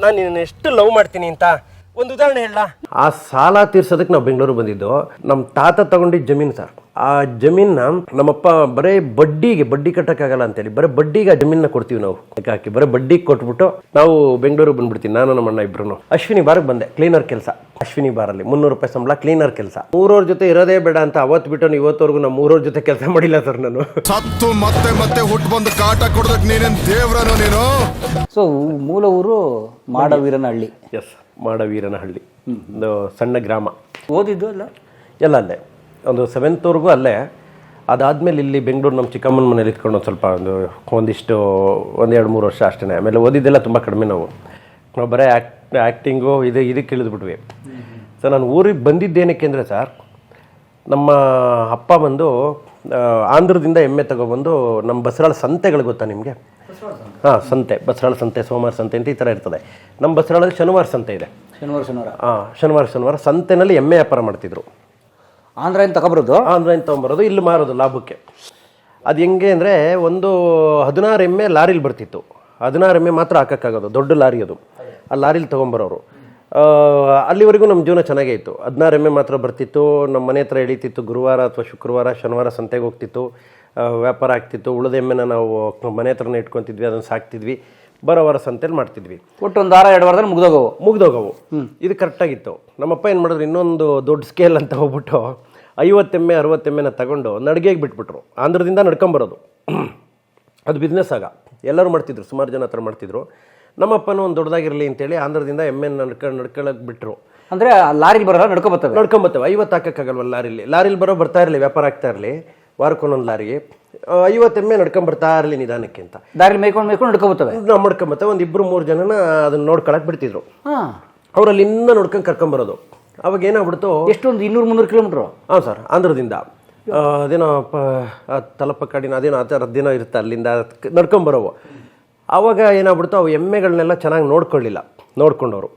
ನಾನು ನಿನ್ನ ಎಷ್ಟು ಲವ್ ಮಾಡ್ತೀನಿ ಅಂತ ಒಂದು ಉದಾಹರಣೆ ಹೇಳ. ಆ ಸಾಲ ತೀರ್ಸೋದಕ್ಕೆ ನಾವು ಬೆಂಗಳೂರು ಬಂದಿದ್ದು. ನಮ್ಮ ತಾತ ತಗೊಂಡಿದ್ದ ಜಮೀನು ಸರ್. ಆ ಜಮೀನ ನಮ್ಮಪ್ಪ ಬರೀ ಬಡ್ಡಿ ಕಟ್ಟಕ್ಕಾಗಲ್ಲ ಅಂತೇಳಿ ಬರೀ ಬಡ್ಡಿಗೆ ಆ ಜಮೀನ ಕೊಡ್ತೀವಿ ನಾವು ಹಾಕಿ ಬರೀ ಬಡ್ಡಿಗೆ ಕೊಟ್ಬಿಟ್ಟು ನಾವು ಬೆಂಗಳೂರು ಬಂದ್ಬಿಡ್ತೀವಿ. ನಾನು ನಮ್ಮ ಅಣ್ಣ ಇಬ್ರು ಅಶ್ವಿನಿ ಬಾರ್ಗೆ ಬಂದೆ. ಕ್ಲೀನರ್ ಕೆಲಸ ಅಶ್ವಿನಿ ಬಾರಲ್ಲಿ 300 ರೂಪಾಯಿ ಸಂಬಳ, ಕ್ಲೀನರ್ ಕೆಲಸ. ಮೂರವ್ರ ಜೊತೆ ಇರೋದೇ ಬೇಡ ಅಂತ ಅವತ್ತು ಬಿಟ್ಟು ಇವತ್ತವರೆಗೂ ನಾವು ಮೂರವ್ರ ಜೊತೆ ಕೆಲಸ ಮಾಡಿಲ್ಲ ಸರ್. ನಾನು ಸತ್ತು ಮತ್ತೆ ಹುಟ್ಟು ಬಂದು ಕಾಟ ಕೊಡೋದಕ್ಕೆ ನೀನೇನು ದೇವ್ರನೋ ನೀನು. ಸೊ ಮೂಲ ಊರು ಮಾಡವೀರನಹಳ್ಳಿ. ಎಸ್, ಮಾಡವೀರನಹಳ್ಳಿ ಒಂದು ಸಣ್ಣ ಗ್ರಾಮ. ಓದಿದ್ದು ಎಲ್ಲ ಅಲ್ಲೇ ಒಂದು 7th ವರೆಗೂ ಅಲ್ಲೇ. ಅದಾದಮೇಲೆ ಇಲ್ಲಿ ಬೆಂಗಳೂರು ನಮ್ಮ ಚಿಕ್ಕಮ್ಮನ ಮನೇಲಿ ಇಟ್ಕೊಂಡು ಒಂದು ಸ್ವಲ್ಪ ಒಂದಿಷ್ಟು 1-2-3 ವರ್ಷ ಅಷ್ಟೇ. ಆಮೇಲೆ ಓದಿದ್ದೆಲ್ಲ ತುಂಬ ಕಡಿಮೆ. ನಾವು ಬರೀ ಆ್ಯಕ್ಟಿಂಗು ಇದಕ್ಕೆ ಇಳಿದ್ಬಿಟ್ವಿ. ಸೊ ನಾನು ಊರಿಗೆ ಬಂದಿದ್ದೇನಕ್ಕೆ ಅಂದರೆ ಸರ್, ನಮ್ಮ ಅಪ್ಪ ಬಂದು ಆಂಧ್ರದಿಂದ ಎಮ್ಮೆ ತಗೊಬಂದು ನಮ್ಮ ಬಸರಾಳ ಸಂತೆಗಳು ಗೊತ್ತಾ ನಿಮಗೆ? ಹಾಂ, ಸಂತೆ, ಬಸರಾಳ ಸಂತೆ, ಸೋಮವಾರ ಸಂತೆ ಅಂತ ಈ ಥರ ಇರ್ತದೆ. ನಮ್ಮ ಬಸರಾಳಲ್ಲಿ ಶನಿವಾರ ಸಂತೆ ಇದೆ. ಶನಿವಾರ ಸಂತೆನಲ್ಲಿ ಎಮ್ಮೆ ವ್ಯಾಪಾರ ಮಾಡ್ತಿದ್ರು. ಆಂಧ್ರದಿಂದ ತೊಗೊಂಬರೋದು, ಇಲ್ಲಿ ಮಾರೋದು ಲಾಭಕ್ಕೆ. ಅದು ಹೆಂಗೆ ಅಂದರೆ ಒಂದು 16 ಎಮ್ಮೆ ಲಾರಿಲಿ ಬರ್ತಿತ್ತು. 16 ಎಮ್ಮೆ ಮಾತ್ರ ಹಾಕೋಕ್ಕಾಗೋದು, ದೊಡ್ಡ ಲಾರಿ ಅದು. ಆ ಲಾರಿಲಿ ತೊಗೊಂಬರೋರು. ಅಲ್ಲಿವರೆಗೂ ನಮ್ಮ ಜೀವನ ಚೆನ್ನಾಗೇ ಇತ್ತು. 16 ಎಮ್ಮೆ ಮಾತ್ರ ಬರ್ತಿತ್ತು. ನಮ್ಮ ಮನೆ ಹತ್ರ ಎಳೀತಿತ್ತು. ಗುರುವಾರ ಅಥವಾ ಶುಕ್ರವಾರ, ಶನಿವಾರ ಸಂತೆಗೆ ಹೋಗ್ತಿತ್ತು, ವ್ಯಾಪಾರ ಆಗ್ತಿತ್ತು. ಉಳಿದ ಎಮ್ಮೆನ ನಾವು ಮನೆ ಹತ್ರನೇ ಇಟ್ಕೊತಿದ್ವಿ, ಅದನ್ನು ಸಾಕ್ತಿದ್ವಿ. ಬರೋವಾರ ಸಂತೆಯಲ್ಲಿ ಮಾಡ್ತಿದ್ವಿ. ಒಟ್ಟು 1-2 ವಾರದಲ್ಲಿ ಮುಗ್ದೋಗವು. ಇದು ಕರೆಕ್ಟಾಗಿತ್ತು. ನಮ್ಮಪ್ಪ ಏನು ಮಾಡಿದ್ರು, ಇನ್ನೊಂದು ದೊಡ್ಡ ಸ್ಕೇಲ್ ಅಂತ ಹೋಗ್ಬಿಟ್ಟು 50 ಎಮ್ಮೆ 60 ಎಮ್ಮೆನ ತಗೊಂಡು ನಡಿಗೆಗೆ ಬಿಟ್ಬಿಟ್ರು. ಆಂಧ್ರದಿಂದ ನಡ್ಕೊಂಬರೋದು. ಅದು ಬಿಸ್ನೆಸ್ ಆಗ ಎಲ್ಲರೂ ಮಾಡ್ತಿದ್ರು, ಸುಮಾರು ಜನ ಹತ್ರ ಮಾಡ್ತಿದ್ರು. ನಮ್ಮಪ್ಪನೂ ಒಂದು ದೊಡ್ಡದಾಗಿರಲಿ ಅಂತೇಳಿ ಆಂಧ್ರದಿಂದ ಎಮ್ಮೆನ ನಡ್ಕೊಳ್ಳೋಕೆ ಬಿಟ್ಟರು. ಅಂದರೆ ಲಾರಿಲಿ ಬರೋಲ್ಲ, ನಡ್ಕೊಂಬತ್ತವೆ. 50 ಹಾಕೋಕ್ಕಾಗಲ್ವಲ್ಲ ಲಾರಿಲಿ ಬರ್ತಾ ಇರಲಿ, ವ್ಯಾಪಾರ ಆಗ್ತಾ ಇರಲಿ. ವಾರಕ್ಕೊಂದೊಂದು ಲಾರಿ 50 ಎಮ್ಮೆ ನಡ್ಕೊಂಬರ್ತಾ ಇರಲಿ ನಿಧಾನಕ್ಕೆ ಅಂತ. ದಾರಿ ಮೇಯ್ಕೊಂಡು ನಡ್ಕೊಂಬತ್ತವೆ. ನಾವು ನಡ್ಕೊಂಬತ್ತವೆ. ಒಂದು 2-3 ಜನನ ಅದನ್ನ ನೋಡ್ಕೊಳಕ್ಕೆ ಬಿಡ್ತಿದ್ರು. ಅವರಲ್ಲಿ ಇನ್ನೂ ನೋಡ್ಕೊಂಡು ಕರ್ಕೊಂಬರೋದು. ಅವಾಗ ಏನಾಗ್ಬಿಡ್ತು, ಎಷ್ಟೊಂದು 200-300 ಕಿಲೋಮೀಟ್ರು. ಹಾಂ ಸರ್, ಆಂಧ್ರದಿಂದ ಅದೇನೋ ತಲಪಕ್ಕಾಡಿನ ಅದೇನೋ ಆ ಥರದ್ದೇನೋ ಇರುತ್ತೆ, ಅಲ್ಲಿಂದ ನಡ್ಕೊಂಬರೋವು. ಆವಾಗ ಏನಾಗ್ಬಿಡ್ತು, ಅವು ಎಮ್ಮೆಗಳನ್ನೆಲ್ಲ ಚೆನ್ನಾಗಿ ನೋಡ್ಕೊಂಡವರು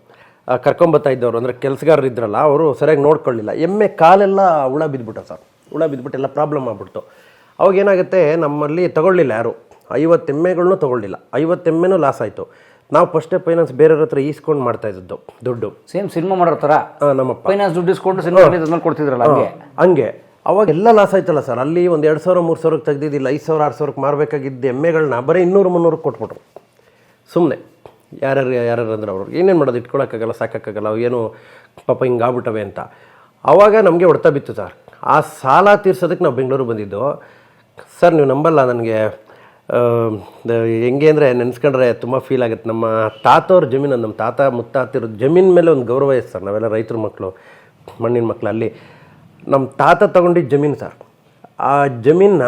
ಕರ್ಕೊಂಬತ್ತಾ ಇದ್ದವರು, ಅಂದರೆ ಕೆಲಸಗಾರರು ಇದ್ರಲ್ಲ, ಅವರು ಸರಿಯಾಗಿ ನೋಡ್ಕೊಳ್ಳಿಲ್ಲ. ಎಮ್ಮೆ ಕಾಲೆಲ್ಲ ಹುಳ ಬಿದ್ದುಬಿಟ್ಟು ಸರ್, ಹುಳ ಬಿದ್ದುಬಿಟ್ಟು ಎಲ್ಲ ಪ್ರಾಬ್ಲಮ್ ಆಗ್ಬಿಡ್ತು. ಅವಾಗ ಏನಾಗುತ್ತೆ, ನಮ್ಮಲ್ಲಿ ತಗೊಳ್ಳಿಲ್ಲ ಯಾರು, 50 ಎಮ್ಮೆಗಳನ್ನೂ ತೊಗೊಳ್ಳಿಲ್ಲ. 50 ಎಮ್ಮೆನೂ ಲಾಸ್ ಆಯಿತು. ನಾವು ಫಸ್ಟೇ ಫೈನಾನ್ಸ್ ಬೇರೆಯವ್ರ ಹತ್ರ ಈಸ್ಕೊಂಡು ಮಾಡ್ತಾ ಇದ್ದದ್ದು ದುಡ್ಡು. ಸೇಮ್ ಸಿನಿಮಾ ಮಾಡೋ ಥರ ನಮ್ಮಪ್ಪ ಫೈನಾನ್ಸ್ ದುಡ್ಡು ಇಸ್ಕೊಂಡು ಸಿನಿಮಾ ಕೊಡ್ತಿದ್ರಲ್ಲ ಹಂಗೆ. ಅವಾಗ ಎಲ್ಲ ಲಾಸ್ ಆಯ್ತಲ್ಲ ಸರ್. ಅಲ್ಲಿ ಒಂದು 2,000-3,000 ತೆಗ್ದಿದ್ದಿಲ್ಲ, 5,000-6,000 ಮಾರಬೇಕಾಗಿದ್ದ ಎಮ್ಮೆಗಳನ್ನ ಬರೀ 200-300 ಕೊಟ್ಬಿಟ್ರು ಸುಮ್ಮನೆ. ಯಾರ್ಯಾರು ಅಂದ್ರೆ ಅವ್ರು ಏನೇನು ಮಾಡೋದು, ಇಟ್ಕೊಳಕ್ಕಾಗಲ್ಲ, ಸಾಕೋಕ್ಕಾಗಲ್ಲ, ಏನು ಪಾಪ ಹಿಂಗೆ ಆಗ್ಬಿಟ್ಟವೆ ಅಂತ. ಆವಾಗ ನಮಗೆ ಹೊಡ್ತಾ ಬಿತ್ತು ಸರ್. ಆ ಸಾಲ ತೀರ್ಸೋದಕ್ಕೆ ನಾವು ಬೆಂಗಳೂರು ಬಂದಿದ್ದು ಸರ್. ನೀವು ನಂಬಲ್ಲ, ನನಗೆ ಹೆಂಗೆ ಅಂದರೆ ನೆನೆಸ್ಕೊಂಡ್ರೆ ತುಂಬ ಫೀಲ್ ಆಗುತ್ತೆ. ನಮ್ಮ ತಾತವ್ರ ಜಮೀನು, ನಮ್ಮ ತಾತ ಮುತ್ತಾತಿರೋ ಜಮೀನ್ ಮೇಲೆ ಒಂದು ಗೌರವ ಇದೆ ಸರ್. ನಾವೆಲ್ಲ ರೈತರ ಮಕ್ಕಳು, ಮಣ್ಣಿನ ಮಕ್ಕಳು. ಅಲ್ಲಿ ನಮ್ಮ ತಾತ ತಗೊಂಡಿದ್ದ ಜಮೀನು ಸರ್. ಆ ಜಮೀನ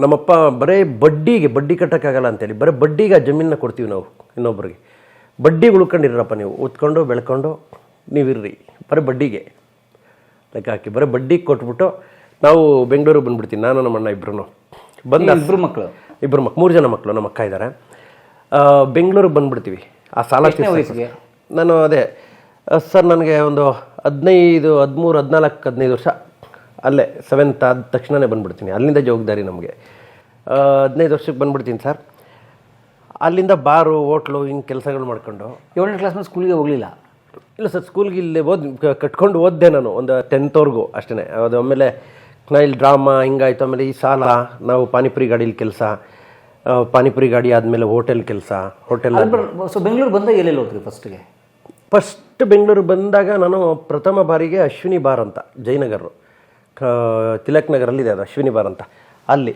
ನಮ್ಮಪ್ಪ ಬರೀ ಬಡ್ಡಿ ಕಟ್ಟಕ್ಕಾಗಲ್ಲ ಅಂತೇಳಿ ಬರೀ ಬಡ್ಡಿಗೆ ಆ ಜಮೀನ ಕೊಡ್ತೀವಿ ನಾವು ಇನ್ನೊಬ್ರಿಗೆ. ಬಡ್ಡಿಗೆ ಉಳ್ಕೊಂಡಿರಪ್ಪ ನೀವು, ಉತ್ಕೊಂಡು ಬೆಳ್ಕೊಂಡು ನೀವಿರ್ರಿ, ಬರೀ ಬಡ್ಡಿಗೆ ಲೆಕ್ಕ ಹಾಕಿ ಬರೀ ಬಡ್ಡಿಗೆ ಕೊಟ್ಬಿಟ್ಟು ನಾವು ಬೆಂಗಳೂರಿಗೆ ಬಂದುಬಿಡ್ತೀವಿ. ನಾನು ನಮ್ಮ ಅಣ್ಣ ಇಬ್ಬರು ಬಂದ 3 ಜನ ಮಕ್ಕಳು. ನಮ್ಮ ಅಕ್ಕ ಇದ್ದಾರೆ. ಬೆಂಗಳೂರಿಗೆ ಬಂದುಬಿಡ್ತೀವಿ. ಆ ಸಾಲ ತೀರ್ಸೋಕೆ ನಾನು ಅದೇ ಸರ್, ನನಗೆ ಒಂದು 15 ವರ್ಷ. ಅಲ್ಲೇ 7th ಆದ ತಕ್ಷಣವೇ ಬಂದುಬಿಡ್ತೀನಿ. ಅಲ್ಲಿಂದ ಜವಾಬ್ದಾರಿ ನಮಗೆ. 15 ವರ್ಷಕ್ಕೆ ಬಂದುಬಿಡ್ತೀನಿ ಸರ್. ಅಲ್ಲಿಂದ ಬಾರು, ಹೋಟ್ಲು, ಹಿಂಗೆ ಕೆಲಸಗಳು ಮಾಡ್ಕೊಂಡು 7ನೇ ಕ್ಲಾಸ್ ಮೇಲೆ ಸ್ಕೂಲಿಗೆ ಹೋಗಲಿಲ್ಲ. ಇಲ್ಲ ಸರ್, ಸ್ಕೂಲ್ಗೆ ಇಲ್ಲೇ ಕಟ್ಕೊಂಡು ಓದಿದೆ ನಾನು ಒಂದು 10th ವರೆಗೂ ಅಷ್ಟೇ. ಅದು ಆಮೇಲೆ ಇಲ್ಲಿ ಡ್ರಾಮಾ ಹಿಂಗಾಯ್ತು. ಆಮೇಲೆ ಈ ಸಾಲ, ನಾವು ಪಾನಿಪುರಿ ಗಾಡೀಲಿ ಕೆಲಸ, ಪಾನಿಪುರಿ ಗಾಡಿ ಆದಮೇಲೆ ಹೋಟೆಲ್ ಕೆಲಸ. ಸೊ ಬೆಂಗಳೂರು ಬಂದಾಗ ಎಲ್ಲೆಲ್ಲಿ ಹೋಗ್ತೀರಿ ಫಸ್ಟಿಗೆ? ಫಸ್ಟ್ ಬೆಂಗಳೂರು ಬಂದಾಗ ನಾನು ಪ್ರಥಮ ಬಾರಿಗೆ ಅಶ್ವಿನಿ ಬಾರ್ ಅಂತ ಜಯನಗರ ತಿಲಕ್ ನಗರಲ್ಲಿದೆ, ಅದು ಅಶ್ವಿನಿ ಬಾರ್ ಅಂತ. ಅಲ್ಲಿ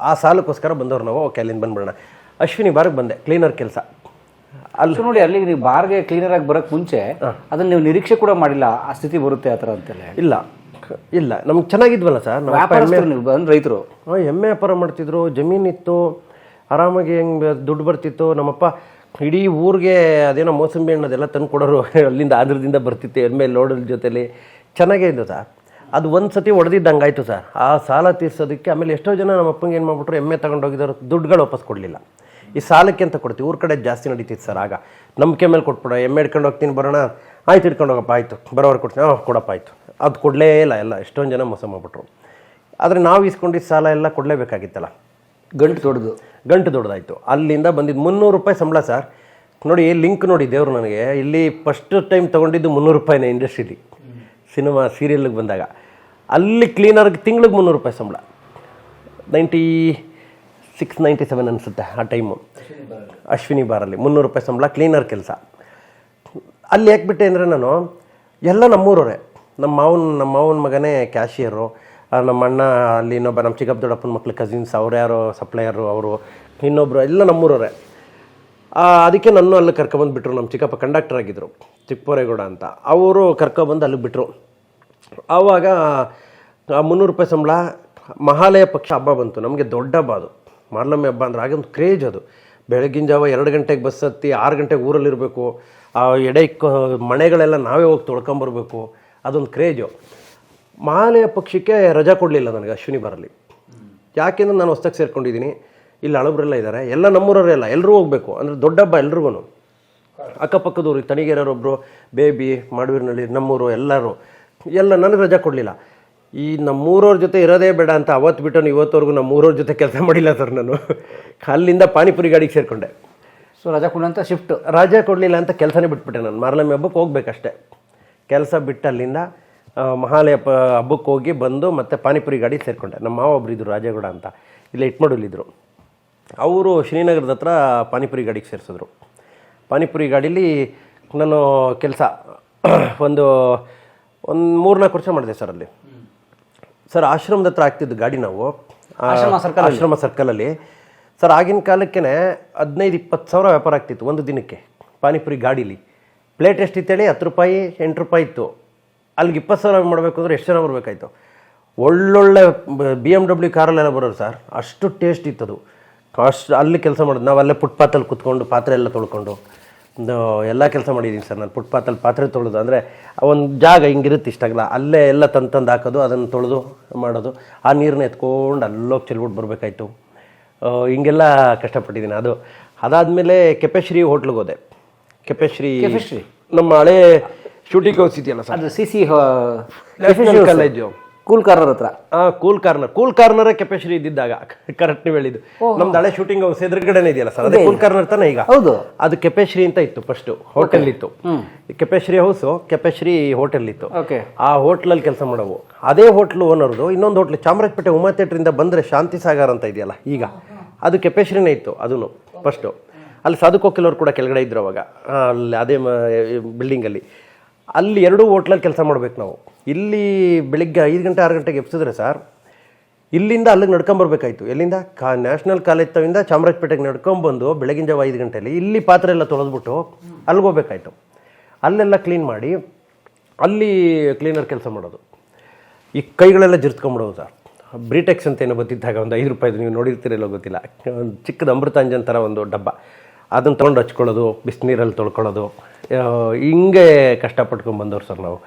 ಆ ಸಾಲಕ್ಕೋಸ್ಕರ ಬಂದವರು ನಾವು. ಓಕೆ, ಅಲ್ಲಿಂದ ಬಂದ್ಬಿಡೋಣ. ಅಶ್ವಿನಿ ಬಾರ್ಗೆ ಬಂದೆ, ಕ್ಲೀನರ್ ಕೆಲಸ. ಅಲ್ಲಿ ನೋಡಿ, ಅಲ್ಲಿ ನೀವು ಬಾರ್ಗೆ ಕ್ಲೀನರ್ ಆಗಿ ಬರೋಕ್ಕೆ ಮುಂಚೆ ಅದನ್ನು ನೀವು ನಿರೀಕ್ಷೆ ಕೂಡ ಮಾಡಿಲ್ಲ, ಆ ಸ್ಥಿತಿ ಬರುತ್ತೆ ಆ ಥರ ಅಂತೇಳಿ? ಇಲ್ಲ ನಮ್ಗೆ ಚೆನ್ನಾಗಿದ್ವಲ್ಲ ಸರ್. ನಾವು ರೈತರು ಎಮ್ಮೆ ವ್ಯಾಪಾರ ಮಾಡ್ತಿದ್ರು, ಜಮೀನಿತ್ತು, ಆರಾಮಾಗಿ ಹೆಂಗೆ ದುಡ್ಡು ಬರ್ತಿತ್ತು. ನಮ್ಮಪ್ಪ ಇಡೀ ಊರಿಗೆ ಅದೇನೋ ಮೋಸಂಬಿ ಹಣ್ಣು ಅದೆಲ್ಲ ತಂದು ಕೊಡೋರು. ಅಲ್ಲಿಂದ ಆಂಧ್ರದಿಂದ ಬರ್ತಿತ್ತು ಎಮ್ಮೆ ಲೋಡಲ್ ಜೊತೆಲಿ. ಚೆನ್ನಾಗೇ ಇದ್ದು ಸರ್. ಅದು ಒಂದು ಸತಿ ಹೊಡೆದಿದ್ದಂಗಾಯ್ತು ಸರ್ ಆ ಸಾಲ ತೀರ್ಸೋದಕ್ಕೆ. ಆಮೇಲೆ ಎಷ್ಟೋ ಜನ ನಮ್ಮ ಅಪ್ಪಂಗೆ ಏನು ಮಾಡ್ಬಿಟ್ರು, ಎಮ್ಮೆ ತಗೊಂಡೋಗಿದ್ದವ್ರು ದುಡ್ಡುಗಳು ವಾಪಸ್ ಕೊಡಲಿಲ್ಲ. ಈ ಸಾಲಕ್ಕೆ ಅಂತ ಕೊಡ್ತೀವಿ. ಊರ ಕಡೆ ಜಾಸ್ತಿ ನಡೀತಿತ್ತು ಸರ್ ಆಗ. ನಂಬಿಕೆ ಮೇಲೆ ಕೊಟ್ಬಿಡೋ, ಎಮ್ಮೆ ಹಿಡ್ಕೊಂಡು ಹೋಗ್ತೀನಿ, ಬರೋಣ, ಆಯ್ತು ಹಿಡ್ಕೊಂಡು ಹೋಗಪ್ಪ, ಆಯಿತು ಬರೋವ್ರು ಕೊಡ್ತೀನಿ, ಕೊಡಪ್ಪ ಆಯಿತು. ಅದು ಕೊಡಲೇ ಇಲ್ಲ. ಎಷ್ಟೊಂದು ಜನ ಮೋಸ ಮಾಡಿಬಿಟ್ರು. ಆದರೆ ನಾವು ಇಸ್ಕೊಂಡಿದ್ದ ಸಾಲ ಎಲ್ಲ ಕೊಡಲೇಬೇಕಾಗಿತ್ತಲ್ಲ. ಗಂಟು ದೊಡ್ಡದಾಯಿತು. ಅಲ್ಲಿಂದ ಬಂದಿದ್ದು 300 ರೂಪಾಯಿ ಸಂಬಳ ಸರ್. ನೋಡಿ ಲಿಂಕ್ ನೋಡಿ ದೇವರು ನನಗೆ ಇಲ್ಲಿ ಫಸ್ಟ್ ಟೈಮ್ ತೊಗೊಂಡಿದ್ದು 300 ರೂಪಾಯಿನೇ ಇಂಡಸ್ಟ್ರೀಲಿ ಸಿನಿಮಾ ಸೀರಿಯಲ್ಗೆ ಬಂದಾಗ. ಅಲ್ಲಿ ಕ್ಲೀನರ್ಗೆ ತಿಂಗ್ಳಿಗೆ 300 ರೂಪಾಯಿ ಸಂಬಳ. 96-97 ಅನಿಸುತ್ತೆ ಆ ಟೈಮು. ಅಶ್ವಿನಿ ಬಾರಲ್ಲಿ 300 ರೂಪಾಯಿ ಸಂಬಳ, ಕ್ಲೀನರ್ ಕೆಲಸ. ಅಲ್ಲಿ ಯಾಕೆ ಬಿಟ್ಟೆ ಅಂದರೆ ನಾನು ಎಲ್ಲ ನಮ್ಮೂರವರೇ. ನಮ್ಮ ಮಾವನ ಮಗನೇ ಕ್ಯಾಶಿಯರು, ನಮ್ಮ ಅಣ್ಣ ಅಲ್ಲಿ ಇನ್ನೊಬ್ಬ ನಮ್ಮ ಚಿಕ್ಕಪ್ಪ ದೊಡ್ಡಪ್ಪನ ಮಕ್ಳು ಕಸಿನ್ಸ್, ಅವ್ರು ಯಾರೋ ಸಪ್ಲೈಯರು, ಅವರು ಇನ್ನೊಬ್ಬರು ಎಲ್ಲ ನಮ್ಮೂರವರೇ. ಅದಕ್ಕೆ ನನ್ನ ಅಲ್ಲಿ ಕರ್ಕೊಬಂದುಬಿಟ್ರು. ನಮ್ಮ ಚಿಕ್ಕಪ್ಪ ಕಂಡಕ್ಟರ್ ಆಗಿದ್ದರು, ಚಿಕ್ಕಪೋರೇಗೌಡ ಅಂತ. ಅವರು ಕರ್ಕೊಬಂದು ಅಲ್ಲಿಗೆ ಬಿಟ್ಟರು. ಆವಾಗ 300 ರೂಪಾಯಿ ಸಂಬಳ. ಮಹಾಲಯ ಪಕ್ಷ ಹಬ್ಬ ಬಂತು, ನಮಗೆ ದೊಡ್ಡ ಹಬ್ಬ ಅದು. ಮಾರ್ಲಮ್ಮೆ ಹಬ್ಬ ಅಂದ್ರೆ ಹಾಗೆ ಒಂದು ಕ್ರೇಜ್ ಅದು. ಬೆಳಗಿನ ಜಾವ 2 ಗಂಟೆಗೆ ಬಸ್ ಹತ್ತಿ 6 ಗಂಟೆಗೆ ಊರಲ್ಲಿರಬೇಕು. ಆ ಮನೆಗಳೆಲ್ಲ ನಾವೇ ಹೋಗಿ ತೊಳ್ಕೊಂಬರ್ಬೇಕು, ಅದೊಂದು ಕ್ರೇಜು. ಮಹಾಲಯ ಪಕ್ಷಕ್ಕೆ ರಜಾ ಕೊಡಲಿಲ್ಲ ನನಗೆ ಅಶ್ವಿನಿ ಬಾರಲ್ಲಿ. ಯಾಕೆಂದ್ರೆ ನಾನು ಹೊಸ್ದಾಗಿ ಸೇರ್ಕೊಂಡಿದ್ದೀನಿ, ಇಲ್ಲಿ ಹಳಬ್ರೆಲ್ಲ ಇದ್ದಾರೆ, ಎಲ್ಲ ನಮ್ಮೂರವರೆಲ್ಲ, ಎಲ್ಲರೂ ಹೋಗಬೇಕು ಅಂದರೆ ದೊಡ್ಡ ಹಬ್ಬ ಎಲ್ರಿಗೂ. ಅಕ್ಕಪಕ್ಕದವ್ರು, ತಣಿಗೇರೊಬ್ಬರು, ಬೇಬಿ, ಮಾಡವೀರ್ನಳ್ಳಿ, ನಮ್ಮೂರು ಎಲ್ಲರೂ ಎಲ್ಲ ನನಗೆ ರಜಾ ಕೊಡಲಿಲ್ಲ. ಈ ನಮ್ಮೂರವ್ರ ಜೊತೆ ಇರೋದೇ ಬೇಡ ಅಂತ ಅವತ್ತು ಬಿಟ್ಟು ಇವತ್ತವರೆಗೂ ನಮ್ಮೂರವ್ರ ಜೊತೆ ಕೆಲಸ ಮಾಡಿಲ್ಲ ಸರ್ ನಾನು. ಅಲ್ಲಿಂದ ಪಾನಿಪುರಿ ಗಾಡಿಗೆ ಸೇರಿಕೊಂಡೆ. ಸೊ ರಜಾ ಕೊಡಂತ ಶಿಫ್ಟ್ ರಜಾ ಕೊಡಲಿಲ್ಲ ಅಂತ ಕೆಲಸನೇ ಬಿಟ್ಬಿಟ್ಟೆ ನಾನು. ಮಾರ್ಲಮ್ಮೆ ಹಬ್ಬಕ್ಕೆ ಹೋಗ್ಬೇಕಷ್ಟೇ, ಕೆಲಸ ಬಿಟ್ಟು ಅಲ್ಲಿಂದ ಮಹಾಲಯ ಹಬ್ಬಕ್ಕೆ ಹೋಗಿ ಬಂದು ಮತ್ತೆ ಪಾನಿಪುರಿ ಗಾಡಿಗೆ ಸೇರಿಕೊಂಡೆ. ನಮ್ಮ ಮಾವ ಒಬ್ರು ಇದ್ದರು, ರಾಜೇಗೌಡ ಅಂತ, ಇಲ್ಲೇ ಇಟ್ಮಾಡೂಲಿದ್ದರು. ಅವರು ಶ್ರೀನಗರದ ಹತ್ರ ಪಾನಿಪುರಿ ಗಾಡಿಗೆ ಸೇರಿಸಿದ್ರು. ಪಾನಿಪುರಿ ಗಾಡೀಲಿ ನಾನು ಕೆಲಸ ಒಂದು 3-4 ವರ್ಷ ಮಾಡಿದೆ ಸರ್ ಅಲ್ಲಿ. ಸರ್ ಆಶ್ರಮದ ಹತ್ರ ಆಗ್ತಿದ್ದು ಗಾಡಿ ನಾವು, ಆಶ್ರಮ ಸರ್ಕಲಲ್ಲಿ. ಸರ್ ಆಗಿನ ಕಾಲಕ್ಕೇ 15-20 ಸಾವಿರ ವ್ಯಾಪಾರ ಆಗ್ತಿತ್ತು ಒಂದು ದಿನಕ್ಕೆ ಪಾನಿಪುರಿ ಗಾಡೀಲಿ. ಪ್ಲೇಟ್ ಎಷ್ಟಿತ್ತೇಳಿ? 10 ರೂಪಾಯಿ 8 ರೂಪಾಯಿ ಇತ್ತು. ಅಲ್ಲಿಗೆ 20 ಸಾವಿರ ಮಾಡಬೇಕು ಅಂದರೆ ಎಷ್ಟು ಜನ ಬರಬೇಕಾಯ್ತು? ಒಳ್ಳೊಳ್ಳೆ BMW ಕಾರಲ್ಲೆಲ್ಲ ಬರೋರು ಸರ್, ಅಷ್ಟು ಟೇಸ್ಟ್ ಇತ್ತದು. ಅಲ್ಲಿ ಕೆಲಸ ಮಾಡೋದು ನಾವು. ಅಲ್ಲೇ ಫುಟ್ಪಾತಲ್ಲಿ ಕುತ್ಕೊಂಡು ಪಾತ್ರೆ ಎಲ್ಲ ತೊಳ್ಕೊಂಡು ಎಲ್ಲ ಕೆಲಸ ಮಾಡಿದ್ದೀನಿ ಸರ್ ನಾನು. ಫುಟ್ಪಾತಲ್ಲಿ ಪಾತ್ರೆ ತೊಳೆದು ಅಂದರೆ ಒಂದು ಜಾಗ ಹಿಂಗಿರುತ್ತೆ ಇಷ್ಟಾಗಲ್ಲ, ಅಲ್ಲೇ ಎಲ್ಲ ತಂದು ಹಾಕೋದು, ಅದನ್ನು ತೊಳೆದು ಮಾಡೋದು, ಆ ನೀರನ್ನ ಎತ್ಕೊಂಡು ಅಲ್ಲೋಗಿ ಚೆಲ್ಬಿಟ್ಟು ಬರಬೇಕಾಯ್ತು. ಹಿಂಗೆಲ್ಲ ಕಷ್ಟಪಟ್ಟಿದ್ದೀನಿ. ಅದಾದಮೇಲೆ ಕೆಪೆಶ್ರೀ ಹೋಟ್ಲಿಗೆ ಹೋದೆ. ಕೆಪೆಶ್ರೀ ನಮ್ಮ ಹಳೆ ಶೂಟಿಂಗ್ ಹೌಸ್ ಇದೆಯಲ್ಲ ಸರ್, ಅದು CC ಕಾಲೇಜು, ಕೂಲ್ ಕಾರ್ನರ್ ಹತ್ರ. ಕೂಲ್ ಕಾರ್ನರೇ ಕೆಪೆಶ್ರೀ ಇದ್ದಿದ್ದಾಗ, ಕರೆಕ್ಟ್ ನೀವು ಹೇಳಿದ್ದು. ನಮ್ದು ಹಳೆ ಶೂಟಿಂಗ್ ಹೌಸ್ ಎದುರುಗಡೆನೇ ಇದೆಯಲ್ಲ ಸರ್, ಅದೇ ಕೂಲ್ ಕಾರ್ನರ್ ತಾನೆ ಈಗ. ಹೌದು, ಅದು ಕೆಪೆಶ್ರೀ ಅಂತ ಇತ್ತು ಫಸ್ಟ್, ಹೋಟೆಲ್ ಇತ್ತು. ಕೆಪೆಶ್ರೀ ಹೌಸು, ಕೆಪೆಶ್ರೀ ಹೋಟೆಲ್ ಇತ್ತು. ಆ ಹೋಟ್ಲಲ್ಲಿ ಕೆಲಸ ಮಾಡೋವು. ಅದೇ ಹೋಟ್ಲು ಓನರ್ದು ಇನ್ನೊಂದು ಹೋಟ್ಲು ಚಾಮರಾಜಪೇಟೆ ಉಮಾ ಥಿಯೇಟ್ರಿಂದ ಬಂದರೆ ಶಾಂತಿ ಸಾಗರ್ ಅಂತ ಇದೆಯಲ್ಲ ಈಗ, ಅದು ಕೆಪೆಶ್ರೀನೇ ಇತ್ತು ಅದನ್ನು ಫಸ್ಟು. ಅಲ್ಲಿ ಸಾಧು ಕೋಕಿಲವ್ರು ಕೂಡ ಕೆಳಗಡೆ ಇದ್ರು ಅವಾಗ, ಅಲ್ಲಿ ಅದೇ ಬಿಲ್ಡಿಂಗಲ್ಲಿ. ಅಲ್ಲಿ 2 ಹೋಟ್ಲಲ್ಲಿ ಕೆಲಸ ಮಾಡ್ಬೇಕು ನಾವು. ಇಲ್ಲಿ ಬೆಳಿಗ್ಗೆ 5 ಗಂಟೆ 6 ಗಂಟೆಗೆ ಎಬ್ಸಿದ್ರೆ ಸರ್, ಇಲ್ಲಿಂದ ಅಲ್ಲಿಗೆ ನಡ್ಕೊಂಬರ್ಬೇಕಾಯ್ತು. ಎಲ್ಲಿಂದ ನ್ಯಾಷನಲ್ ಕಾಲೇಜ್ ತವಿಂದ ಚಾಮರಾಜಪೇಟೆಗೆ ನಡ್ಕೊಂಬಂದು ಬೆಳಗಿನ ಜಾವ 5 ಗಂಟೆಯಲ್ಲಿ ಇಲ್ಲಿ ಪಾತ್ರೆ ಎಲ್ಲ ತೊಳೆದ್ಬಿಟ್ಟು ಅಲ್ಲಿಗೆ ಹೋಗ್ಬೇಕಾಯ್ತು. ಅಲ್ಲೆಲ್ಲ ಕ್ಲೀನ್ ಮಾಡಿ ಅಲ್ಲಿ ಕ್ಲೀನರ್ ಕೆಲಸ ಮಾಡೋದು. ಈ ಕೈಗಳೆಲ್ಲ ಜಿರ್ಸ್ಕೊಂಬಿಡೋದು ಸರ್. ಬ್ರೀಟೆಕ್ಸ್ ಅಂತ ಏನೋ ಗೊತ್ತಿದ್ದಾಗ ಒಂದು 5 ರೂಪಾಯಿದು, ನೀವು ನೋಡಿರ್ತೀರಲ್ಲೋ ಗೊತ್ತಿಲ್ಲ, ಒಂದು ಚಿಕ್ಕದು ಅಮೃತಾಂಜನ್ ಥರ ಒಂದು ಡಬ್ಬ, ಅದನ್ನು ತೊಗೊಂಡು ಹಚ್ಕೊಳ್ಳೋದು, ಬಿಸಿನೀರಲ್ಲಿ ತೊಳ್ಕೊಳ್ಳೋದು, ಹಿಂಗೆ ಕಷ್ಟಪಟ್ಕೊಂಡು ಬಂದವ್ರು ಸರ್ ನಾವು.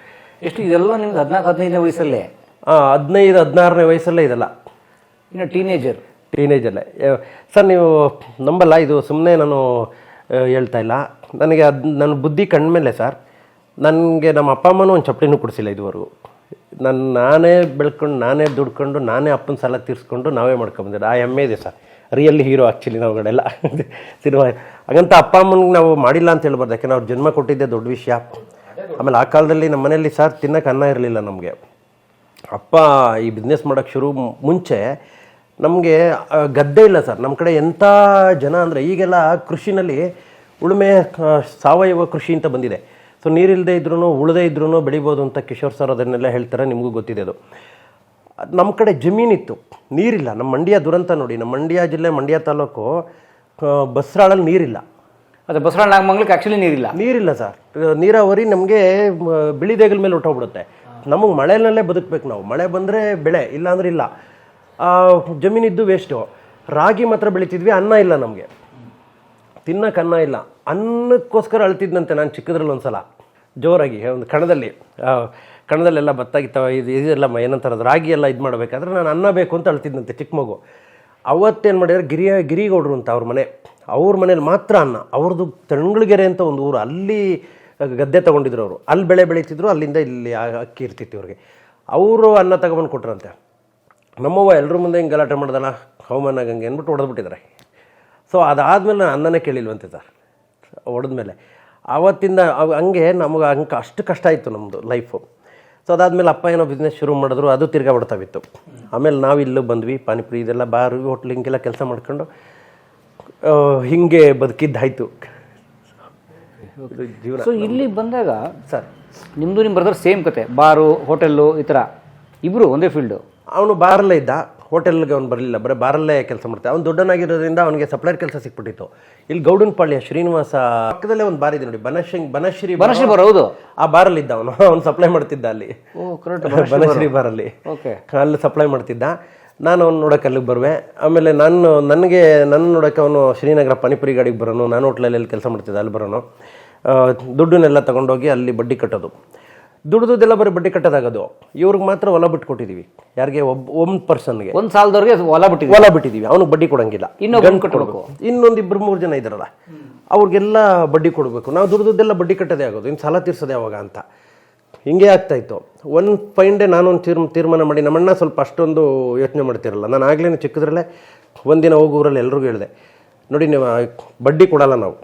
ಎಷ್ಟು ಇದೆಲ್ಲ ನಿಮ್ಗೆ 14-15 ವಯಸ್ಸಲ್ಲೇ? 15-16ನೇ ವಯಸ್ಸಲ್ಲೇ ಇದೆಲ್ಲ. ಇನ್ನು ಟೀನೇಜಲ್ಲೇ ಸರ್. ನೀವು ನಂಬಲ್ಲ, ಇದು ಸುಮ್ಮನೆ ನಾನು ಹೇಳ್ತಾ ಇಲ್ಲ. ನನಗೆ ನನ್ನ ಬುದ್ಧಿ ಕಂಡ್ಮೇಲೆ ಸರ್, ನನಗೆ ನಮ್ಮ ಅಪ್ಪ ಅಮ್ಮನೂ ಒಂದು ಚಪ್ಪಲಿನೂ ಕೊಡಿಸಿಲ್ಲ ಇದುವರೆಗೂ. ನಾನೇ ಬೆಳ್ಕೊಂಡು, ನಾನೇ ದುಡ್ಕೊಂಡು, ನಾನೇ ಅಪ್ಪನ ಸಾಲ ತೀರಿಸ್ಕೊಂಡು ನಾವೇ ಮಾಡ್ಕೊಂಬಂದಿದ್ದೆ. ಆ ಹೆಮ್ಮೆ ಇದೆ ಸರ್. ರಿಯಲ್ ಹೀರೋ ಆ್ಯಕ್ಚುಲಿ ನಾವುಗಳೆಲ್ಲ ಸಿನಿಮಾ. ಹಾಗಂತ ಅಪ್ಪ ಅಮ್ಮನಿಗೆ ನಾವು ಮಾಡಿಲ್ಲ ಅಂತ ಹೇಳ್ಬಾರ್ದು, ಯಾಕೆಂದ್ರೆ ಅವ್ರು ಜನ್ಮ ಕೊಟ್ಟಿದ್ದೆ ದೊಡ್ಡ ವಿಷಯ. ಆಮೇಲೆ ಆ ಕಾಲದಲ್ಲಿ ನಮ್ಮ ಮನೇಲಿ ಸರ್ ತಿನ್ನೋಕೆ ಅನ್ನ ಇರಲಿಲ್ಲ ನಮಗೆ. ಅಪ್ಪ ಈ ಬಿಸ್ನೆಸ್ ಮಾಡೋಕ್ಕೆ ಮುಂಚೆ ನಮಗೆ ಗದ್ದೆ ಇಲ್ಲ ಸರ್ ನಮ್ಮ ಕಡೆ. ಎಂಥ ಜನ ಅಂದರೆ ಈಗೆಲ್ಲ ಕೃಷಿನಲ್ಲಿ ಉಳುಮೆ, ಸಾವಯವ ಕೃಷಿ ಅಂತ ಬಂದಿದೆ. ಸೊ ನೀರಿಲ್ಲದೆ ಇದ್ರೂ ಉಳದೇ ಇದ್ರೂ ಬೆಳಿಬೋದು ಅಂತ ಕಿಶೋರ್ ಸರ್ ಅದನ್ನೆಲ್ಲ ಹೇಳ್ತಾರೆ, ನಿಮಗೂ ಗೊತ್ತಿದೆ ಅದು. ನಮ್ಮ ಕಡೆ ಜಮೀನಿತ್ತು, ನೀರಿಲ್ಲ. ನಮ್ಮ ಮಂಡ್ಯ ದುರಂತ ನೋಡಿ, ನಮ್ಮ ಮಂಡ್ಯ ಜಿಲ್ಲೆ, ಮಂಡ್ಯ ತಾಲೂಕು ಬಸರಾಳಲ್ಲಿ ನೀರಿಲ್ಲ. ಅದೇ ಬಸವಣ್ಣ ನಾಗಮಂಗಲಕ್ಕೆ ಆ್ಯಕ್ಚುಲಿ ನೀರಿಲ್ಲ ಸರ್. ನೀರಾವರಿ ನಮಗೆ ಬಿಳಿದೇಗಲ ಮೇಲೆ ಹೊಟ್ಟೋಗ್ಬಿಡುತ್ತೆ. ನಮಗೆ ಮಳೆಯಲ್ಲೇ ಬದುಕಬೇಕು ನಾವು. ಮಳೆ ಬಂದರೆ ಬೆಳೆ, ಇಲ್ಲ ಅಂದ್ರೆ ಇಲ್ಲ. ಜಮೀನಿದ್ದು ವೇಸ್ಟು. ರಾಗಿ ಮಾತ್ರ ಬೆಳಿತಿದ್ವಿ, ಅನ್ನ ಇಲ್ಲ ನಮಗೆ, ತಿನ್ನಕ್ಕೆ ಅನ್ನ ಇಲ್ಲ. ಅನ್ನಕ್ಕೋಸ್ಕರ ಅಳ್ತಿದ್ದಂತೆ ನಾನು ಚಿಕ್ಕದ್ರಲ್ಲಿ ಒಂದ್ಸಲ ಜೋರಾಗಿ ಒಂದು ಕಣದಲ್ಲೆಲ್ಲ ಭತ್ತಾಗಿತ್ತವ, ಇದೆಲ್ಲ ಏನಂತಾರದು ರಾಗಿ ಎಲ್ಲ ಇದು ಮಾಡಬೇಕಾದ್ರೆ ನಾನು ಅನ್ನ ಬೇಕು ಅಂತ ಅಳ್ತಿದ್ದಂತೆ ಚಿಕ್ಕ ಮಗು. ಅವತ್ತೇನು ಮಾಡಿದ್ರೆ ಗಿರಿಗೌಡರು ಅಂತ ಅವ್ರ ಮನೇಲಿ ಮಾತ್ರ ಅನ್ನ. ಅವ್ರದ್ದು ತಣ್ಣಗೆರೆ ಅಂತ ಒಂದು ಊರು, ಅಲ್ಲಿ ಗದ್ದೆ ತೊಗೊಂಡಿದ್ರು ಅವರು. ಅಲ್ಲಿ ಬೆಳೆ ಬೆಳೀತಿದ್ರು, ಅಲ್ಲಿಂದ ಇಲ್ಲಿ ಅಕ್ಕಿ ಇರ್ತಿತ್ತು ಇವ್ರಿಗೆ. ಅವರು ಅನ್ನ ತಗೊಬಂದು ಕೊಟ್ರಂತೆ. ನಮ್ಮವ್ವ ಎಲ್ಲರ ಮುಂದೆ ಹಿಂಗೆ ಗಲಾಟೆ ಮಾಡ್ದಲ್ಲ, ಹವಾಮಾನ ಹಂಗೆ ಅಂದ್ಬಿಟ್ಟು ಹೊಡೆದ್ಬಿಟ್ಟಿದ್ದಾರೆ. ಸೊ ಅದಾದಮೇಲೆ ನಾನು ಅನ್ನನೇ ಕೇಳಿಲ್ವಂತೆ ಸರ್. ಹೊಡೆದ್ಮೇಲೆ ಆವತ್ತಿಂದ ಹಂಗೆ ನಮಗೆ ಅಷ್ಟು ಕಷ್ಟ ಆಯಿತು ನಮ್ಮದು ಲೈಫು. ಸೊ ಅದಾದಮೇಲೆ ಅಪ್ಪ ಏನೋ ಬಿಸ್ನೆಸ್ ಶುರು ಮಾಡಿದ್ರು, ಅದು ತಿರ್ಗಾ ಬಿಡ್ತಾವಿತ್ತು. ಆಮೇಲೆ ನಾವು ಇಲ್ಲೂ ಬಂದ್ವಿ, ಪಾನಿಪುರಿ ಇದೆಲ್ಲ ಬಾರು ಹೋಟ್ಲ್ ಹಿಂಗೆಲ್ಲ ಕೆಲಸ ಮಾಡ್ಕೊಂಡು ಹಿಂಗೆ ಬದುಕಿದ್ದಾಯಿತು ಜೀವನ. ಸೊ ಇಲ್ಲಿ ಬಂದಾಗ ಸರ್ ನಿಮ್ಮದು ನಿಮ್ಮ ಬ್ರದರ್ ಸೇಮ್ ಕತೆ, ಬಾರು ಹೋಟೆಲ್ಲು ಈ ಥರ ಇಬ್ಬರು ಒಂದೇ ಫೀಲ್ಡು. ಅವನು ಬಾರಲ್ಲೇ ಇದ್ದ, ಹೋಟೆಲ್ಗೆ ಅವ್ನು ಬರಲಿಲ್ಲ, ಬರೀ ಬಾರಲ್ಲೇ ಕೆಲಸ ಮಾಡ್ತಾ. ಅವ್ನು ದೊಡ್ಡನಾಗಿರೋದ್ರಿಂದ ಅವನಿಗೆ ಸಪ್ಲೈರ್ ಕೆಲಸ ಸಿಕ್ಬಿಟ್ಟಿತ್ತು. ಇಲ್ಲಿ ಗೌಡನಪಾಳ್ಯ ಶ್ರೀನಿವಾಸ ಪಕ್ಕದಲ್ಲೇ ಒಂದು ಬಾರ್ ಇದೆ ನೋಡಿ, ಬನಶ್ರೀ ಬಾರ್. ಹೌದು, ಆ ಬಾರಲ್ಲಿ ಇದ್ದ ಅವನು ಸಪ್ಲೈ ಮಾಡ್ತಿದ್ದ ಅಲ್ಲಿ. ಬನಶ್ರೀ ಬಾರಲ್ಲಿ ಅಲ್ಲಿ ಸಪ್ಲೈ ಮಾಡ್ತಿದ್ದ. ನಾನು ಅವ್ನು ನೋಡೋಕೆ ಅಲ್ಲಿಗೆ ಬರುವೆ. ಆಮೇಲೆ ನನ್ನ ನೋಡೋಕೆ ಅವನು ಶ್ರೀನಗರ ಪಾನಿಪುರಿ ಗಾಡಿಗೆ ಬರೋನು, ನಾನು ಹೋಟ್ಲಲ್ಲಿ ಕೆಲಸ ಮಾಡ್ತಿದ್ದೆ, ಅಲ್ಲಿ ಬರೋನು. ದುಡ್ಡನ್ನೆಲ್ಲ ತೊಗೊಂಡೋಗಿ ಅಲ್ಲಿ ಬಡ್ಡಿ ಕಟ್ಟೋದು, ದುಡ್ದೆಲ್ಲ ಬರೀ ಬಡ್ಡಿ ಕಟ್ಟೋದಾಗೋದು. ಇವ್ರಿಗೆ ಮಾತ್ರ ಹೊಲ ಬಿಟ್ಕೊಟ್ಟಿದ್ದೀವಿ. ಯಾರಿಗೆ ಒಂದು ಪರ್ಸನ್ಗೆ ಒಂದು ಸಾಲದವ್ರಿಗೆ ಹೊಲ ಬಿಟ್ಟಿದ್ದೀವಿ, ಅವ್ನಿಗೆ ಬಡ್ಡಿ ಕೊಡೋಂಗಿಲ್ಲ. ಇನ್ನೊಂದು 2-3 ಜನ ಇದ್ದಾರಲ್ಲ ಅವ್ರಿಗೆಲ್ಲ ಬಡ್ಡಿ ಕೊಡಬೇಕು. ನಾವು ದುಡ್ದೆಲ್ಲ ಬಡ್ಡಿ ಕಟ್ಟೋದೇ ಆಗೋದು, ಇನ್ನು ಸಾಲ ತೀರ್ಸೋದೇ ಯಾವಾಗ ಅಂತ ಹಿಂಗೆ ಆಗ್ತಾಯಿತ್ತು. ಒಂದು ಫೈನ್ ಡೇ ನಾನೊಂದು ತೀರ್ಮಾನ ಮಾಡಿ, ನಮ್ಮಣ್ಣ ಸ್ವಲ್ಪ ಅಷ್ಟೊಂದು ಯೋಚನೆ ಮಾಡ್ತಿರಲ್ಲ, ನಾನು ಆಗ್ಲೇ ಚಿಕ್ಕದ್ರಲ್ಲೇ ಒಂದಿನ ಹೋಗೋರಲ್ಲಿ ಎಲ್ರಿಗೂ ಹೇಳಿದೆ, ನೋಡಿ ನೀವು ಬಡ್ಡಿ ಕೊಡಲ್ಲ, ನಾವು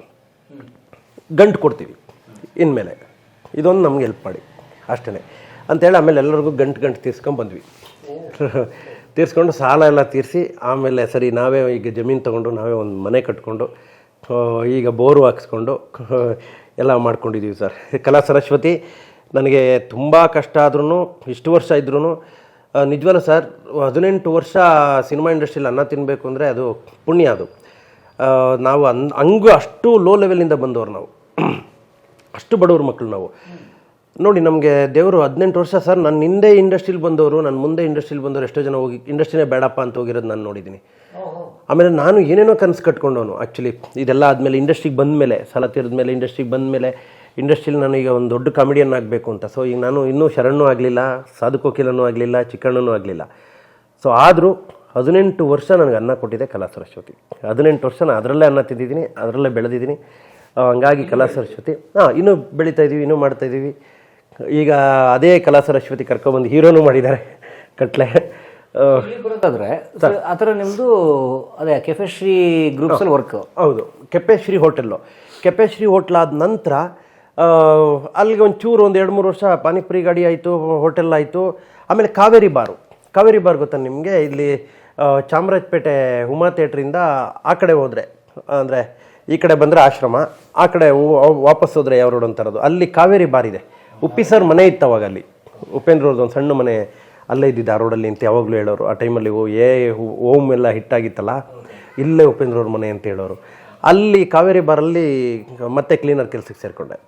ಗಂಟು ಕೊಡ್ತೀವಿ ಇನ್ಮೇಲೆ, ಇದೊಂದು ನಮ್ಗೆ ಹೆಲ್ಪ್ ಮಾಡಿ ಅಷ್ಟೇ ಅಂತೇಳಿ. ಆಮೇಲೆ ಎಲ್ಲರಿಗೂ ಗಂಟು ತೀರ್ಸ್ಕೊಂಡ್ಬಂದ್ವಿ. ತೀರ್ಸ್ಕೊಂಡು ಸಾಲ ಎಲ್ಲ ತೀರಿಸಿ ಆಮೇಲೆ ಸರಿ ನಾವೇ ಈಗ ಜಮೀನು ತೊಗೊಂಡು ನಾವೇ ಒಂದು ಮನೆ ಕಟ್ಕೊಂಡು ಈಗ ಬೋರು ಹಾಕ್ಸ್ಕೊಂಡು ಎಲ್ಲ ಮಾಡ್ಕೊಂಡಿದ್ದೀವಿ ಸರ್. ಕಲಾ ಸರಸ್ವತಿ ನನಗೆ ತುಂಬ ಕಷ್ಟ ಆದ್ರೂ, ಇಷ್ಟು ವರ್ಷ ಇದ್ರೂ ನಿಜವಲ್ಲ ಸರ್, 18 ವರ್ಷ ಸಿನಿಮಾ ಇಂಡಸ್ಟ್ರಿಯಲ್ಲಿ ಅನ್ನ ತಿನ್ನಬೇಕು ಅಂದರೆ ಅದು ಪುಣ್ಯ. ಅದು ನಾವು ಹಂಗೂ ಅಷ್ಟು ಲೋ ಲೆವೆಲಿಂದ ಬಂದವರು ನಾವು, ಅಷ್ಟು ಬಡವ್ರ ಮಕ್ಕಳು ನಾವು. ನೋಡಿ ನಮಗೆ ದೇವರು 18 ವರ್ಷ ಸರ್, ನನ್ನ ಹಿಂದೆ ಇಂಡಸ್ಟ್ರಿಲಿ ಬಂದವರು, ನನ್ನ ಮುಂದೆ ಇಂಡಸ್ಟ್ರಿಲಿ ಬಂದವರು ಎಷ್ಟೋ ಜನ ಹೋಗಿ ಇಂಡಸ್ಟ್ರಿನೇ ಬೇಡಪ್ಪ ಅಂತ ಹೋಗಿರೋದು ನಾನು ನೋಡಿದ್ದೀನಿ. ಆಮೇಲೆ ನಾನು ಏನೇನೋ ಕನಸು ಕಟ್ಕೊಂಡವನು ಆ್ಯಕ್ಚುಲಿ. ಇದೆಲ್ಲ ಆದಮೇಲೆ ಇಂಡಸ್ಟ್ರಿಗೆ ಬಂದಮೇಲೆ, ಸಾಲ ತೀರಿದ್ಮೇಲೆ ಇಂಡಸ್ಟ್ರಿಗೆ ಬಂದಮೇಲೆ, ಇಂಡಸ್ಟ್ರಿಲಿ ನಾನು ಈಗ ಒಂದು ದೊಡ್ಡ ಕಾಮಿಡಿಯನ್ ಆಗಬೇಕು ಅಂತ. ಸೊ ಈಗ ನಾನು ಇನ್ನೂ ಶರಣೂ ಆಗಲಿಲ್ಲ, ಸಾಧುಕೋಕಿಲನೂ ಆಗಲಿಲ್ಲ, ಚಿಕ್ಕಣ್ಣನೂ ಆಗಲಿಲ್ಲ. ಸೊ ಆದರೂ 18 ವರ್ಷ ನನಗೆ ಅನ್ನ ಕೊಟ್ಟಿದೆ ಕಲಾ ಸರಸ್ವತಿ. 18 ವರ್ಷ ನಾನು ಅದರಲ್ಲೇ ಅನ್ನ ತಿಂದಿದ್ದೀನಿ, ಅದರಲ್ಲೇ ಬೆಳೆದಿದ್ದೀನಿ. ಹಂಗಾಗಿ ಕಲಾ ಸರಸ್ವತಿ ಇನ್ನೂ ಬೆಳೀತಾಯಿದ್ದೀವಿ, ಇನ್ನೂ ಮಾಡ್ತಾಯಿದ್ದೀವಿ. ಈಗ ಅದೇ ಕಲಾ ಸರಸ್ವತಿ ಕರ್ಕೊಬಂದು ಹೀರೋನು ಮಾಡಿದ್ದಾರೆ ಕಟ್ಲೆ. ಬರೋದಾದ್ರೆ ಆ ಥರ ನಿಮ್ಮದು ಅದೇ ಕೆಫೆಶ್ರೀ ಗ್ರೂಪ್ಸಲ್ಲಿ ವರ್ಕ್. ಹೌದು, ಕೆಫೆಶ್ರೀ ಹೋಟೆಲ್ಲು. ಕೆಫೆಶ್ರೀ ಹೋಟ್ಲ್ ಆದ ನಂತರ ಅಲ್ಲಿಗೆ ಒಂಚೂರು ಒಂದು 2-3 ವರ್ಷ ಪಾನಿಪುರಿ ಗಾಡಿ ಆಯಿತು, ಹೋಟೆಲ್ ಆಯಿತು. ಆಮೇಲೆ ಕಾವೇರಿ ಬಾರ್ ಗೊತ್ತಾ ನಿಮಗೆ? ಇಲ್ಲಿ ಚಾಮರಾಜಪೇಟೆ ಉಮಾ ಥಿಯೇಟ್ರಿಂದ ಆ ಕಡೆ ಹೋದರೆ, ಅಂದರೆ ಈ ಕಡೆ ಬಂದರೆ ಆಶ್ರಮ, ಆ ಕಡೆ ವಾಪಸ್ ಹೋದರೆ ಯಾವ ರೋಡ್ ಅಂತಾರದು, ಅಲ್ಲಿ ಕಾವೇರಿ ಬಾರ್ ಇದೆ. ಉಪ್ಪಿ ಸರ್ ಮನೆ ಇತ್ತು ಅವಾಗ ಅಲ್ಲಿ, ಉಪೇಂದ್ರ ಅವ್ರದ್ದು ಒಂದು ಸಣ್ಣ ಮನೆ ಅಲ್ಲೇ ಇದ್ದಿದ್ದು ಆ ರೋಡಲ್ಲಿ ಅಂತ ಯಾವಾಗಲೂ ಹೇಳೋರು. ಆ ಟೈಮಲ್ಲಿ ಓಮ್ ಎಲ್ಲ ಹಿಟ್ಟಾಗಿತ್ತಲ್ಲ, ಇಲ್ಲೇ ಉಪೇಂದ್ರ ಅವ್ರ ಮನೆ ಅಂತ ಹೇಳೋರು. ಅಲ್ಲಿ ಕಾವೇರಿ ಬಾರಲ್ಲಿ ಮತ್ತೆ ಕ್ಲೀನರ್ ಕೆಲಸಕ್ಕೆ ಸೇರಿಕೊಂಡೆ.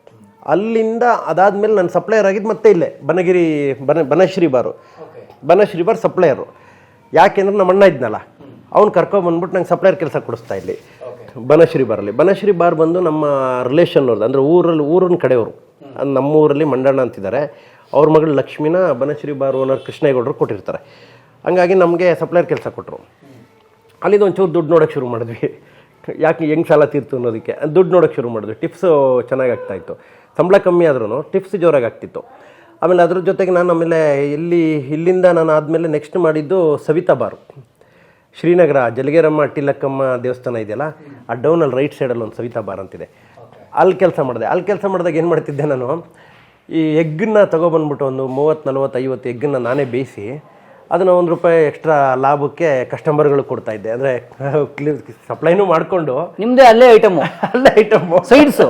ಅಲ್ಲಿಂದ ಅದಾದಮೇಲೆ ನಾನು ಸಪ್ಲೈಯರ್ ಆಗಿದ್ದು ಮತ್ತೆ ಇಲ್ಲೇ ಬನಶ್ರೀ ಬಾರ್ ಸಪ್ಲೈಯರು. ಯಾಕೆಂದ್ರೆ ನಮ್ಮ ಅಣ್ಣ ಇದ್ನಲ್ಲ, ಅವ್ನು ಕರ್ಕೊಂಬಂದ್ಬಿಟ್ಟು ನಂಗೆ ಸಪ್ಲೈಯರ್ ಕೆಲಸ ಕೊಡಿಸ್ತಾ ಇಲ್ಲಿ ಬನಶ್ರೀ ಬಾರ್ ಬಂದು ನಮ್ಮ ರಿಲೇಷನ್ ಅವ್ರದ್ದು, ಅಂದರೆ ಊರಿನ ಕಡೆಯವರು. ನಮ್ಮೂರಲ್ಲಿ ಮಂಡಣ್ಣ ಅಂತಿದ್ದಾರೆ, ಅವ್ರ ಮಗಳು ಲಕ್ಷ್ಮಿನ ಬನಶ್ರೀ ಬಾರ್ ಓನರ್ ಕೃಷ್ಣೇಗೌಡರು ಕೊಟ್ಟಿರ್ತಾರೆ. ಹಂಗಾಗಿ ನಮಗೆ ಸಪ್ಲೈಯರ್ ಕೆಲಸ ಕೊಟ್ಟರು. ಅಲ್ಲಿದ್ದು ಒಂಚೂರು ದುಡ್ಡು ನೋಡೋಕ್ಕೆ ಶುರು ಮಾಡಿದ್ವಿ. ಯಾಕೆ ಹೆಂಗೆ ಸಾಲ ತೀರ್ತು ಅನ್ನೋದಕ್ಕೆ ದುಡ್ಡು ನೋಡೋಕ್ಕೆ ಶುರು ಮಾಡಿದ್ವಿ. ಟಿಪ್ಸು ಚೆನ್ನಾಗಿ ಆಗ್ತಾಯಿತ್ತು, ಸಂಬಳ ಕಮ್ಮಿ ಆದ್ರೂ ಟಿಪ್ಸ್ ಜೋರಾಗಿ ಆಗ್ತಿತ್ತು. ಆಮೇಲೆ ಅದ್ರ ಜೊತೆಗೆ ನಾನು ಆಮೇಲೆ ಇಲ್ಲಿಂದ ನಾನು ಆದಮೇಲೆ ನೆಕ್ಸ್ಟ್ ಮಾಡಿದ್ದು ಸವಿತಾ ಬಾರು, ಶ್ರೀನಗರ ಜಲಗೇರಮ್ಮ ಟಿಲಕ್ಕಮ್ಮ ದೇವಸ್ಥಾನ ಇದೆಯಲ್ಲ, ಆ ಡೌನಲ್ಲಿ ರೈಟ್ ಸೈಡಲ್ಲಿ ಒಂದು ಸವಿತಾ ಬಾರ್ ಅಂತಿದೆ. ಅಲ್ಲಿ ಕೆಲಸ ಮಾಡಿದಾಗ ಏನು ಮಾಡ್ತಿದ್ದೆ ನಾನು, ಈ ಎಗ್ಗನ್ನ ತೊಗೊಬಂದ್ಬಿಟ್ಟು ಒಂದು 30-40-50 ಎಗ್ಗನ್ನ ನಾನೇ ಬೇಯಿಸಿ ಅದನ್ನು ₹1 ಎಕ್ಸ್ಟ್ರಾ ಲಾಭಕ್ಕೆ ಕಸ್ಟಮರ್ಗಳಿಗೆ ಕೊಡ್ತಾಯಿದ್ದೆ. ಅಂದರೆ ಸಪ್ಲೈನೂ ಮಾಡಿಕೊಂಡು ನಿಮ್ಮದೇ ಅಲ್ಲೇ ಐಟಮು ಸೈಡ್ಸು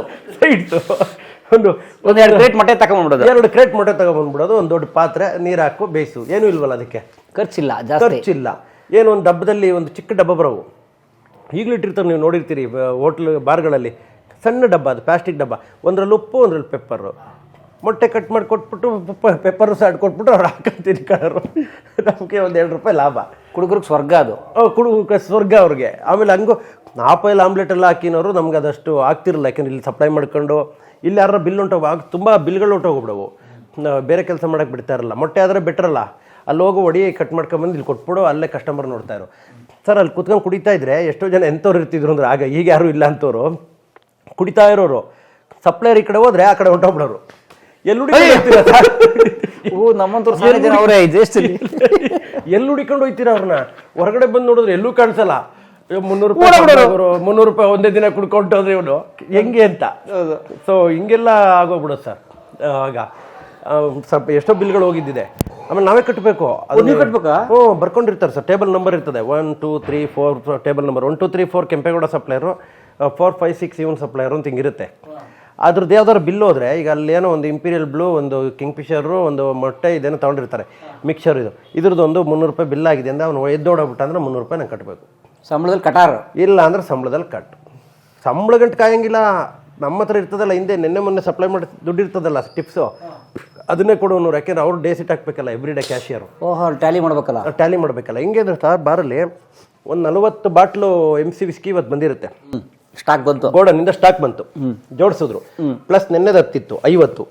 ಒಂದು 2 ಕ್ರೇಟ್ ಮೊಟ್ಟೆ ತಗೊಂಡ್ಬಿಡೋದು, 2 ಕ್ರೇಟ್ ಮೊಟ್ಟೆ ತಗೊಂಡ್ಬಂದ್ಬಿಡೋದು, ಒಂದು ದೊಡ್ಡ ಪಾತ್ರೆ, ನೀರು ಹಾಕು ಬೇಯಿಸು, ಏನೂ ಇಲ್ವಲ್ಲ ಅದಕ್ಕೆ, ಖರ್ಚಿಲ್ಲ. ಏನು ಒಂದು ಡಬ್ಬದಲ್ಲಿ ಒಂದು ಚಿಕ್ಕ ಡಬ್ಬ ಬರೋವು, ಈಗಲೂ ಇಟ್ಟಿರ್ತಾರೆ, ನೀವು ನೋಡಿರ್ತೀರಿ ಹೋಟ್ಲ್ ಬಾರ್ಗಳಲ್ಲಿ, ಸಣ್ಣ ಡಬ್ಬ, ಅದು ಪ್ಲಾಸ್ಟಿಕ್ ಡಬ್ಬ, ಒಂದರಲ್ಲಿ ಉಪ್ಪು ಒಂದರಲ್ಲಿ ಪೆಪ್ಪರು, ಮೊಟ್ಟೆ ಕಟ್ ಮಾಡಿ ಕೊಟ್ಬಿಟ್ಟು ಪೆಪ್ಪರು ಸಾಡ್ ಕೊಟ್ಬಿಟ್ಟು ಅವ್ರು ಹಾಕಂತೀನಿ ಕಳರು. ನಮಗೆ ಒಂದು ₹2 ಲಾಭ. ಕುಡುಗರಿಗೆ ಸ್ವರ್ಗ ಅದು, ಸ್ವರ್ಗ ಅವ್ರಿಗೆ. ಆಮೇಲೆ ಹಂಗೂ ಆಪೈಲ್ ಆಮ್ಲೆಟ್ ಎಲ್ಲ ಹಾಕಿನವರು ನಮ್ಗೆ ಅದಷ್ಟು ಆಗ್ತಿರಲಿಲ್ಲ, ಯಾಕೆಂದ್ರೆ ಇಲ್ಲಿ ಸಪ್ಲೈ ಮಾಡ್ಕೊಂಡು ಇಲ್ಲಿ ಯಾರ ಬಿಲ್ ತುಂಬ ಬಿಲ್ಗಳು ಹೊಂಟೋಗ್ಬಿಡವು, ಬೇರೆ ಕೆಲಸ ಮಾಡೋಕ್ಕೆ ಬಿಡ್ತಾ ಇರಲ್ಲ. ಮೊಟ್ಟೆ ಆದರೆ ಬೆಟ್ರಲ್ಲ, ಅಲ್ಲಿ ಹೋಗು ಹೊಡಿ ಕಟ್ ಮಾಡ್ಕೊಂಬಂದು ಇಲ್ಲಿ ಕೊಟ್ಬಿಡು, ಅಲ್ಲೇ ಕಸ್ಟಮರ್ ನೋಡ್ತಾ ಇರೋ ಸರ್. ಅಲ್ಲಿ ಕುತ್ಕೊಂಡು ಕುಡಿತಾ ಇದ್ರೆ ಎಷ್ಟೋ ಜನ ಎಂಥವ್ರು ಇರ್ತಿದ್ರು ಅಂದ್ರೆ, ಆಗ ಈಗ ಯಾರು ಇಲ್ಲ ಅಂತವ್ರು ಕುಡಿತಾ ಇರೋರು. ಸಪ್ಲೈಯರ್ ಈ ಕಡೆ ಹೋದ್ರೆ ಆ ಕಡೆ ಹೊಂಟೋಗ್ಬಿಡೋರು. ಎಲ್ಲಿ ಹುಡಿಕೊಂಡು ಹೋಗ್ತೀರ ಅವ್ರನ್ನ, ಹೊರಗಡೆ ಬಂದು ನೋಡಿದ್ರೆ ಎಲ್ಲೂ ಕಾಣಿಸಲ್ಲ. ₹300 ಒಂದೇ ದಿನ ಕುಡ್ಕೊಂಡು ಹೋದ್ರೆ ಇವನು ಹೆಂಗೆ ಅಂತ. ಸೊ ಹಿಂಗೆಲ್ಲ ಆಗೋಗ್ಬಿಡೋದು ಸರ್. ಆಗ ಸ್ವಲ್ಪ ಎಷ್ಟೋ ಬಿಲ್ಗಳು ಹೋಗಿದ್ದಿದೆ. ಆಮೇಲೆ ನಾವೇ ಕಟ್ಟಬೇಕು. ಕಟ್ಬೇಕಾ? ಬರ್ಕೊಂಡಿರ್ತಾರೆ ಸರ್, ಟೇಬಲ್ ನಂಬರ್ ಇರ್ತದೆ. 1 2 3 4 ಟೇಬಲ್ ನಂಬರ್ 1 2 3 4 ಕೆಂಪೇಗೌಡ ಸಪ್ಲೈರು, 4 5 6 ಇವನ್ ಸಪ್ಲೈರು ಅಂತ ಹಿಂಗಿರುತ್ತೆ. ಅದ್ರದ್ದು ಯಾವ್ದಾದ್ರು ಬಿಲ್ ಹೋದ್ರೆ, ಈಗ ಅಲ್ಲಿ ಏನೋ ಒಂದು ಇಂಪೀರಿಯಲ್ ಬ್ಲೂ, ಒಂದು ಕಿಂಗ್ ಫಿಶರು, ಒಂದು ಮೊಟ್ಟೆ ಇದೇನೋ ತೊಗೊಂಡಿರ್ತಾರೆ ಮಿಕ್ಸರ್, ಇದ್ರದ್ದು ಒಂದು ₹300 ಬಿಲ್ ಆಗಿದೆ ಅಂದ್ರೆ ಅವನು ಎದ್ದೋಡಬಿಟ್ಟ ಅಂದ್ರೆ ₹300 ನಾನು ಕಟ್ಟಬೇಕು. ಸಂಬಳದಲ್ಲಿ ಕಟಾರ್ ಇಲ್ಲ ಅಂದ್ರೆ ಸಂಬಳದಲ್ಲಿ ಕಟ್. ಸಂಬಳ ಗಂಟು ಕಾಯಂಗಿಲ್ಲ. ನಮ್ಮ ಹತ್ರ ಇರ್ತದಲ್ಲ, ಹಿಂದೆ ನಿನ್ನೆ ಮೊನ್ನೆ ಸಪ್ಲೈ ಮಾಡಿ ದುಡ್ಡು ಇರ್ತದಲ್ಲ ಟಿಪ್ಸು, ಅದನ್ನೇ ಕೊಡೋನು. ಯಾಕೆಂದ್ರೆ ಅವ್ರು ಡೇ ಸಿಟ್ ಹಾಕ್ಬೇಕಲ್ಲ, ಎವ್ರಿ ಡೇ ಕ್ಯಾಶಿಯರು. ಟ್ಯಾಲಿ ಮಾಡ್ಬೇಕಲ್ಲ. ಟ್ಯಾಲಿ ಮಾಡ್ಬೇಕಲ್ಲ. ಹಿಂಗೆ ಅಂದ್ರೆ ಸರ್, ಬಾರಲ್ಲಿ ಒಂದು 40 ಬಾಟ್ಲು MC ವಿಸ್ಕಿ ಇವತ್ತು ಬಂದಿರುತ್ತೆ. ಸ್ಟಾಕ್ ಬಂತು, ಗೋಡನಿಂದ ಸ್ಟಾಕ್ ಬಂತು, ಜೋಡಿಸಿದ್ರು. ಪ್ಲಸ್ ನೆನ್ನೆದು 10 50.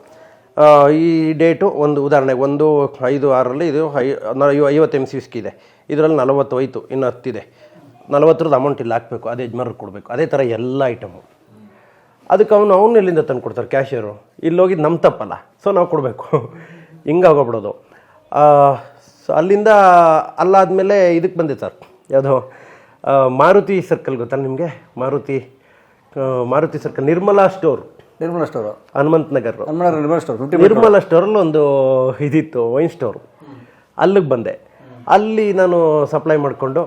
ಈ ಡೇಟು ಒಂದು ಉದಾಹರಣೆಗೆ 1 5 6ರಲ್ಲಿ ಇದು 50 MC ವಿಸ್ಕಿ ಇದೆ, ಇದರಲ್ಲಿ 40 ಹೋಯ್ತು, ಇನ್ನು 10 ಇದೆ. 40 ಅಮೌಂಟ್ ಇಲ್ಲಿ ಹಾಕಬೇಕು, ಅದೇ ಯಜಮಾನ್ರಿಗೆ ಕೊಡಬೇಕು. ಅದೇ ಥರ ಎಲ್ಲ ಐಟಮು. ಅದಕ್ಕೆ ಅವನು ಎಲ್ಲಿಂದ ತಂದು ಕೊಡ್ತಾರೆ ಕ್ಯಾಶಿಯರು, ಇಲ್ಲಿ ಹೋಗಿದ್ದು ನಮ್ಮ ತಪ್ಪಲ್ಲ, ಸೊ ನಾವು ಕೊಡಬೇಕು. ಹಿಂಗಾಗೋಗ್ಬಿಡೋದು. ಸೊ ಅಲ್ಲಿಂದ ಅಲ್ಲಾದಮೇಲೆ ಇದಕ್ಕೆ ಬಂದೆ ಸರ್, ಯಾವುದೋ ಮಾರುತಿ ಸರ್ಕಲ್ ಗೊತ್ತಲ್ಲ ನಿಮಗೆ? ಮಾರುತಿ ಸರ್ಕಲ್, ನಿರ್ಮಲಾ ಸ್ಟೋರ್, ಹನುಮಂತ ನಗರ್ ನಿರ್ಮಲಾ ಸ್ಟೋರಲ್ಲಿ ಒಂದು ಇದಿತ್ತು, ವೈನ್ ಸ್ಟೋರು. ಅಲ್ಲಿಗೆ ಬಂದೆ. ಅಲ್ಲಿ ನಾನು ಸಪ್ಲೈ ಮಾಡಿಕೊಂಡು,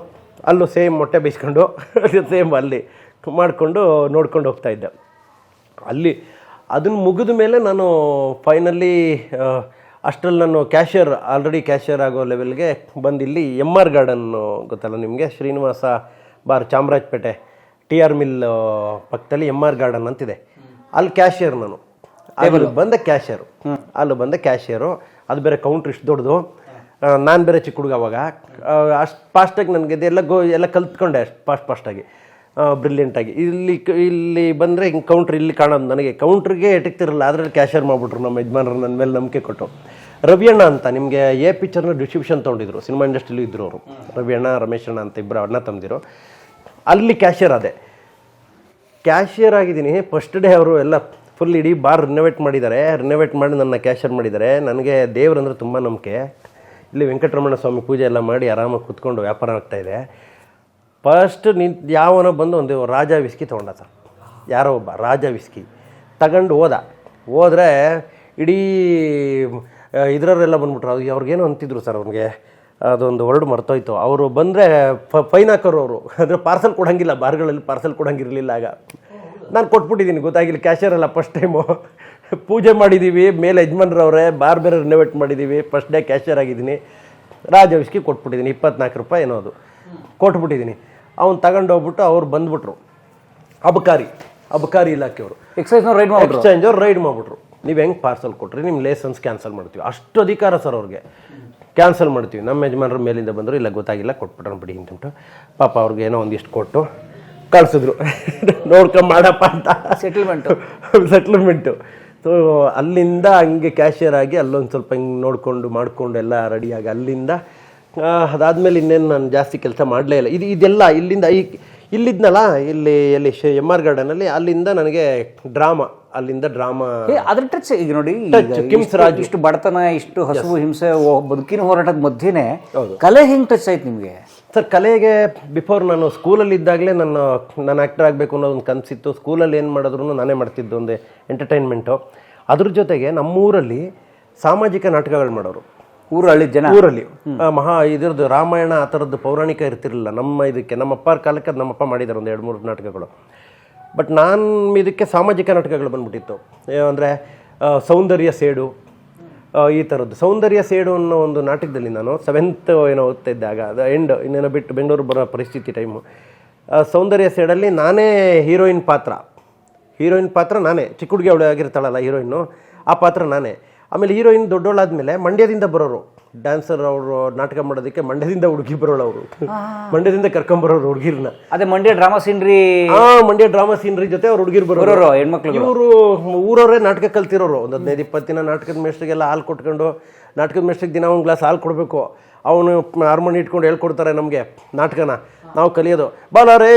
ಅಲ್ಲೂ ಸೇಮ್ ಮೊಟ್ಟೆ ಬೇಯಿಸ್ಕೊಂಡು ಸೇಮ್ ಅಲ್ಲಿ ಮಾಡಿಕೊಂಡು ನೋಡ್ಕೊಂಡು ಹೋಗ್ತಾಯಿದ್ದೆ. ಅಲ್ಲಿ ಅದನ್ನು ಮುಗಿದ ಮೇಲೆ ನಾನು ಫೈನಲಿ ಅಷ್ಟರಲ್ಲಿ ನಾನು ಆಲ್ರೆಡಿ ಕ್ಯಾಶಿಯರ್ ಆಗೋ ಲೆವೆಲ್ಗೆ ಬಂದು ಇಲ್ಲಿ MR ಗಾರ್ಡನ್ನು ಗೊತ್ತಲ್ಲ ನಿಮಗೆ? Srinivasa bar, Chamarajpet TR mill ಪಕ್ಕದಲ್ಲಿ MR ಗಾರ್ಡನ್ ಅಂತಿದೆ. ಅಲ್ಲಿ ಕ್ಯಾಶಿಯರ್ ನಾನು. ಅಲ್ಲಿ ಬಂದ ಕ್ಯಾಶಿಯರು. ಅದು ಬೇರೆ ಕೌಂಟ್ರ್ ಇಷ್ಟು ದೊಡ್ಡದು. ನಾನು ಬೇರೆ ಚಿಕ್ಕ ಹುಡುಗ ಅವಾಗ. ಅಷ್ಟು ಫಾಸ್ಟಾಗಿ ನನಗೆ ಎಲ್ಲ ಕಲ್ತ್ಕೊಂಡೆ, ಅಷ್ಟು ಫಾಸ್ಟಾಗಿ, ಬ್ರಿಲಿಯಂಟಾಗಿ. ಇಲ್ಲಿ ಬಂದರೆ ಹಿಂಗೆ ಕೌಂಟ್ರ್ ಇಲ್ಲಿ ಕಾಣೋದು ನನಗೆ. ಕೌಂಟ್ರಿಗೆ ಎಟಕ್ತಿರಲ್ಲ, ಅದರಲ್ಲಿ ಕ್ಯಾಶಿಯರ್ ಮಾಡಿಬಿಟ್ರು ನಮ್ಮ ಯಜಮಾನರು, ನನ್ನ ಮೇಲೆ ನಂಬಿಕೆ ಕೊಟ್ಟು. ರವಿಯಣ್ಣ ಅಂತ, ನಿಮಗೆ ಪಿಕ್ಚರ್ನ ಡಿಸ್ಟ್ರಿಬ್ಯೂಷನ್ ತೊಗೊಂಡಿದ್ರು, ಸಿನಿಮಾ ಇಂಡಸ್ಟ್ರಿಲೂ ಇದ್ದರು ಅವರು. ರವಿಯಣ್ಣ, ರಮೇಶಣ್ಣ ಅಂತ ಇಬ್ಬರು ಅಣ್ಣ ತಮ್ಮದಿರು. ಅಲ್ಲಿ ಕ್ಯಾಶಿಯರ್ ಆಗಿದ್ದೀನಿ. ಫಸ್ಟ್ ಡೇ ಅವರು ಎಲ್ಲ ಫುಲ್ ಇಡೀ ಬಾರ್ ರಿನೋವೇಟ್ ಮಾಡಿ ನನ್ನ ಕ್ಯಾಶಿಯರ್ ಮಾಡಿದ್ದಾರೆ. ನನಗೆ ದೇವರಂದ್ರೆ ತುಂಬ ನಂಬಿಕೆ. ಇಲ್ಲಿ ವೆಂಕಟರಮಣ ಸ್ವಾಮಿ ಪೂಜೆ ಎಲ್ಲ ಮಾಡಿ ಆರಾಮಾಗಿ ಕೂತ್ಕೊಂಡು ವ್ಯಾಪಾರ ಆಗ್ತಾಯಿದೆ. ಫಸ್ಟ್ ಯಾವನೋ ಬಂದು ಒಂದು ರಾಜ ವಿಸ್ಕಿ ತೊಗೊಂಡ ಸರ್, ಯಾರೋ ಒಬ್ಬ ರಾಜ ವಿಸ್ಕಿ ತಗೊಂಡು ಹೋದರೆ ಇಡೀ ಇದರವರೆಲ್ಲ ಬಂದ್ಬಿಟ್ರು. ಅವ್ರಿಗೇನೋ ಅಂತಿದ್ರು ಸರ್, ಅವ್ರಿಗೆ ಅದೊಂದು ವರ್ಡ್ ಮರ್ತೋಯ್ತು. ಅವರು ಬಂದರೆ ಫೈನ್ ಹಾಕೋರು ಅವರು. ಅಂದರೆ ಪಾರ್ಸಲ್ ಕೊಡೋಂಗಿಲ್ಲ, ಬಾರ್ಗಳಲ್ಲಿ ಪಾರ್ಸಲ್ ಕೊಡೋಂಗಿರಲಿಲ್ಲ. ಆಗ ನಾನು ಕೊಟ್ಬಿಟ್ಟಿದ್ದೀನಿ, ಗೊತ್ತಾಗಿಲ್ಲ. ಕ್ಯಾಶಿಯರೆಲ್ಲ ಫಸ್ಟ್ ಟೈಮು ಪೂಜೆ ಮಾಡಿದ್ದೀವಿ, ಮೇಲೆ ಯಜಮಾನ್ರವ್ರೆ, ಬಾರ್ ಬೇರೆ ರಿನೋವೇಟ್ ಮಾಡಿದ್ದೀವಿ. ಫಸ್ಟ್ ಡೇ ಕ್ಯಾಶಿಯರ್ ಆಗಿದ್ದೀನಿ. ರಾಜ ವಿಸ್ಕಿ ಕೊಟ್ಬಿಟ್ಟಿದ್ದೀನಿ, ₹24 ಏನೋ ಅದು ಕೊಟ್ಬಿಟ್ಟಿದ್ದೀನಿ. ಅವ್ನು ತಗೊಂಡು ಹೋಗ್ಬಿಟ್ಟು ಅವ್ರು ಬಂದ್ಬಿಟ್ರು, ಅಬಕಾರಿ ಇಲಾಖೆಯವರು. ಎಕ್ಸ್ಚೇಂಜವ್ರು ರೈಡ್ ಮಾಡಿಬಿಟ್ರು. ನೀವು ಹೆಂಗೆ ಪಾರ್ಸಲ್ ಕೊಟ್ರಿ, ನಿಮ್ಮ ಲೈಸೆನ್ಸ್ ಕ್ಯಾನ್ಸಲ್ ಮಾಡ್ತೀವಿ. ಅಷ್ಟು ಅಧಿಕಾರ ಸರ್ ಅವ್ರಿಗೆ. ಕ್ಯಾನ್ಸಲ್ ಮಾಡ್ತೀವಿ. ನಮ್ಮ ಯಜಮಾನರು ಮೇಲಿಂದ ಬಂದರು, ಇಲ್ಲ ಗೊತ್ತಾಗಿಲ್ಲ, ಕೊಟ್ಬಿಟ್ರೆ ಬಿಡಿ ಅಂತಂಟು. ಪಾಪ ಅವ್ರಿಗೆ ಏನೋ ಒಂದಿಷ್ಟು ಕೊಟ್ಟು ಕಳಿಸಿದ್ರು, ನೋಡ್ಕೊಂಬಾಡಪ್ಪ ಅಂತ. ಸೆಟ್ಲ್ಮೆಂಟು. ಸೊ ಅಲ್ಲಿಂದ ಹಂಗೆ ಕ್ಯಾಶಿಯರ್ ಆಗಿ ಅಲ್ಲೊಂದು ಸ್ವಲ್ಪ ಹಿಂಗೆ ನೋಡಿಕೊಂಡು ಮಾಡಿಕೊಂಡು ಎಲ್ಲ ರೆಡಿಯಾಗಿ ಅಲ್ಲಿಂದ ಅದಾದಮೇಲೆ ಇನ್ನೇನು ನಾನು ಜಾಸ್ತಿ ಕೆಲಸ ಮಾಡಲೇ ಇಲ್ಲ. ಇದೆಲ್ಲ ಇಲ್ಲಿದ್ನಲ್ಲ, ಎಲ್ಲಿ MR ಗಾರ್ಡನಲ್ಲಿ, ಅಲ್ಲಿಂದ ನನಗೆ ಡ್ರಾಮಾ ಅದ್ರ ಟಚ್. ಈಗ ನೋಡಿ, ಇಷ್ಟು ಬಡತನ, ಇಷ್ಟು ಹಸುವು ಹಿಂಸೆ, ಬದುಕಿನ ಹೋರಾಟದ ಮಧ್ಯೆನೇ ಕಲೆ ಹೆಂಗೆ ಟಚ್ ಆಯ್ತು ನಿಮಗೆ ಸರ್? ಕಲೆಗೆ ಬಿಫೋರ್ ನಾನು ಸ್ಕೂಲಲ್ಲಿ ಇದ್ದಾಗಲೇ ನಾನು ಆ್ಯಕ್ಟರ್ ಆಗಬೇಕು ಅನ್ನೋ ಒಂದು ಕನಸಿತ್ತು. ಸ್ಕೂಲಲ್ಲಿ ಏನು ಮಾಡಿದ್ರು ನಾನೇ ಮಾಡ್ತಿದ್ದು, ಒಂದು ಎಂಟರ್ಟೈನ್ಮೆಂಟು. ಅದ್ರ ಜೊತೆಗೆ ನಮ್ಮೂರಲ್ಲಿ ಸಾಮಾಜಿಕ ನಾಟಕಗಳು ಮಾಡೋರು. ಊರಲ್ಲಿ ಇದ್ರದ್ದು ರಾಮಾಯಣ ಆ ಥರದ್ದು ಪೌರಾಣಿಕ ಇರ್ತಿರಲಿಲ್ಲ ನಮ್ಮ ಅಪ್ಪರ ಕಾಲಕ್ಕೆ. ಅದು ನಮ್ಮಪ್ಪ ಮಾಡಿದ್ದಾರೆ ಒಂದು 2-3 ನಾಟಕಗಳು. ಬಟ್ ನಾನು ಇದಕ್ಕೆ ಸಾಮಾಜಿಕ ನಾಟಕಗಳು ಬಂದ್ಬಿಟ್ಟಿತ್ತು. ಅಂದರೆ ಸೌಂದರ್ಯ ಸೇಡು, ಈ ಥರದ್ದು. ಸೌಂದರ್ಯ ಸೇಡು ಅನ್ನೋ ಒಂದು ನಾಟಕದಲ್ಲಿ ನಾನು 7th ಏನೋ ಓದ್ತಾ ಇದ್ದಾಗ, ಅದು ಇನ್ನೇನೋ ಬಿಟ್ಟು ಬೆಂಗಳೂರು ಬರೋ ಪರಿಸ್ಥಿತಿ ಟೈಮು. ಸೌಂದರ್ಯ ಸೇಡಲ್ಲಿ ನಾನೇ ಹೀರೋಯಿನ್ ಪಾತ್ರ ನಾನೇ. ಚಿಕ್ಕ ಹುಡುಗಿ ಅವಳು ಆಗಿರ್ತಾಳಲ್ಲ ಹೀರೋಯಿನ್ನು, ಆ ಪಾತ್ರ ನಾನೇ. ಆಮೇಲೆ ಹೀರೋಯಿನ್ ದೊಡ್ಡೋಳಾದ್ಮೇಲೆ ಮಂಡ್ಯದಿಂದ ಬರೋರು ಡ್ಯಾನ್ಸರ್, ಅವರು ನಾಟಕ ಮಾಡೋದಕ್ಕೆ ಮಂಡ್ಯದಿಂದ ಹುಡುಗಿ ಬರೋಳು. ಅವರು ಮಂಡ್ಯದಿಂದ ಕರ್ಕೊಂಬರೋರು ಹುಡುಗಿರ್ನ. ಅದೇ ಮಂಡ್ಯ ಡ್ರಾಮಾ ಸೀನ್ರಿ ಜೊತೆ ಅವ್ರು ಹುಡುಗಿರು ಬರೋರು, ಹೆಣ್ಮಕ್ಳು. ಇವರು ಊರವರೇ ನಾಟಕ ಕಲ್ತಿರೋರು. ಒಂದು 15-20 ದಿನ ನಾಟಕದ ಮೇಷ್ಟ್ರಿಗೆಲ್ಲ ಹಾಲು ಕೊಟ್ಕೊಂಡು, ನಾಟಕದ ಮೇಷ್ಟ್ರಿಗೆ ದಿನ ಒಂದು ಗ್ಲಾಸ್ ಹಾಲು ಕೊಡಬೇಕು. ಅವನು ಹಾರ್ಮೋನಿ ಇಟ್ಕೊಂಡು ಹೇಳ್ಕೊಡ್ತಾರೆ ನಮಗೆ ನಾಟಕನ. ನಾವು ಕಲಿಯೋದು ಬಾಲರೇ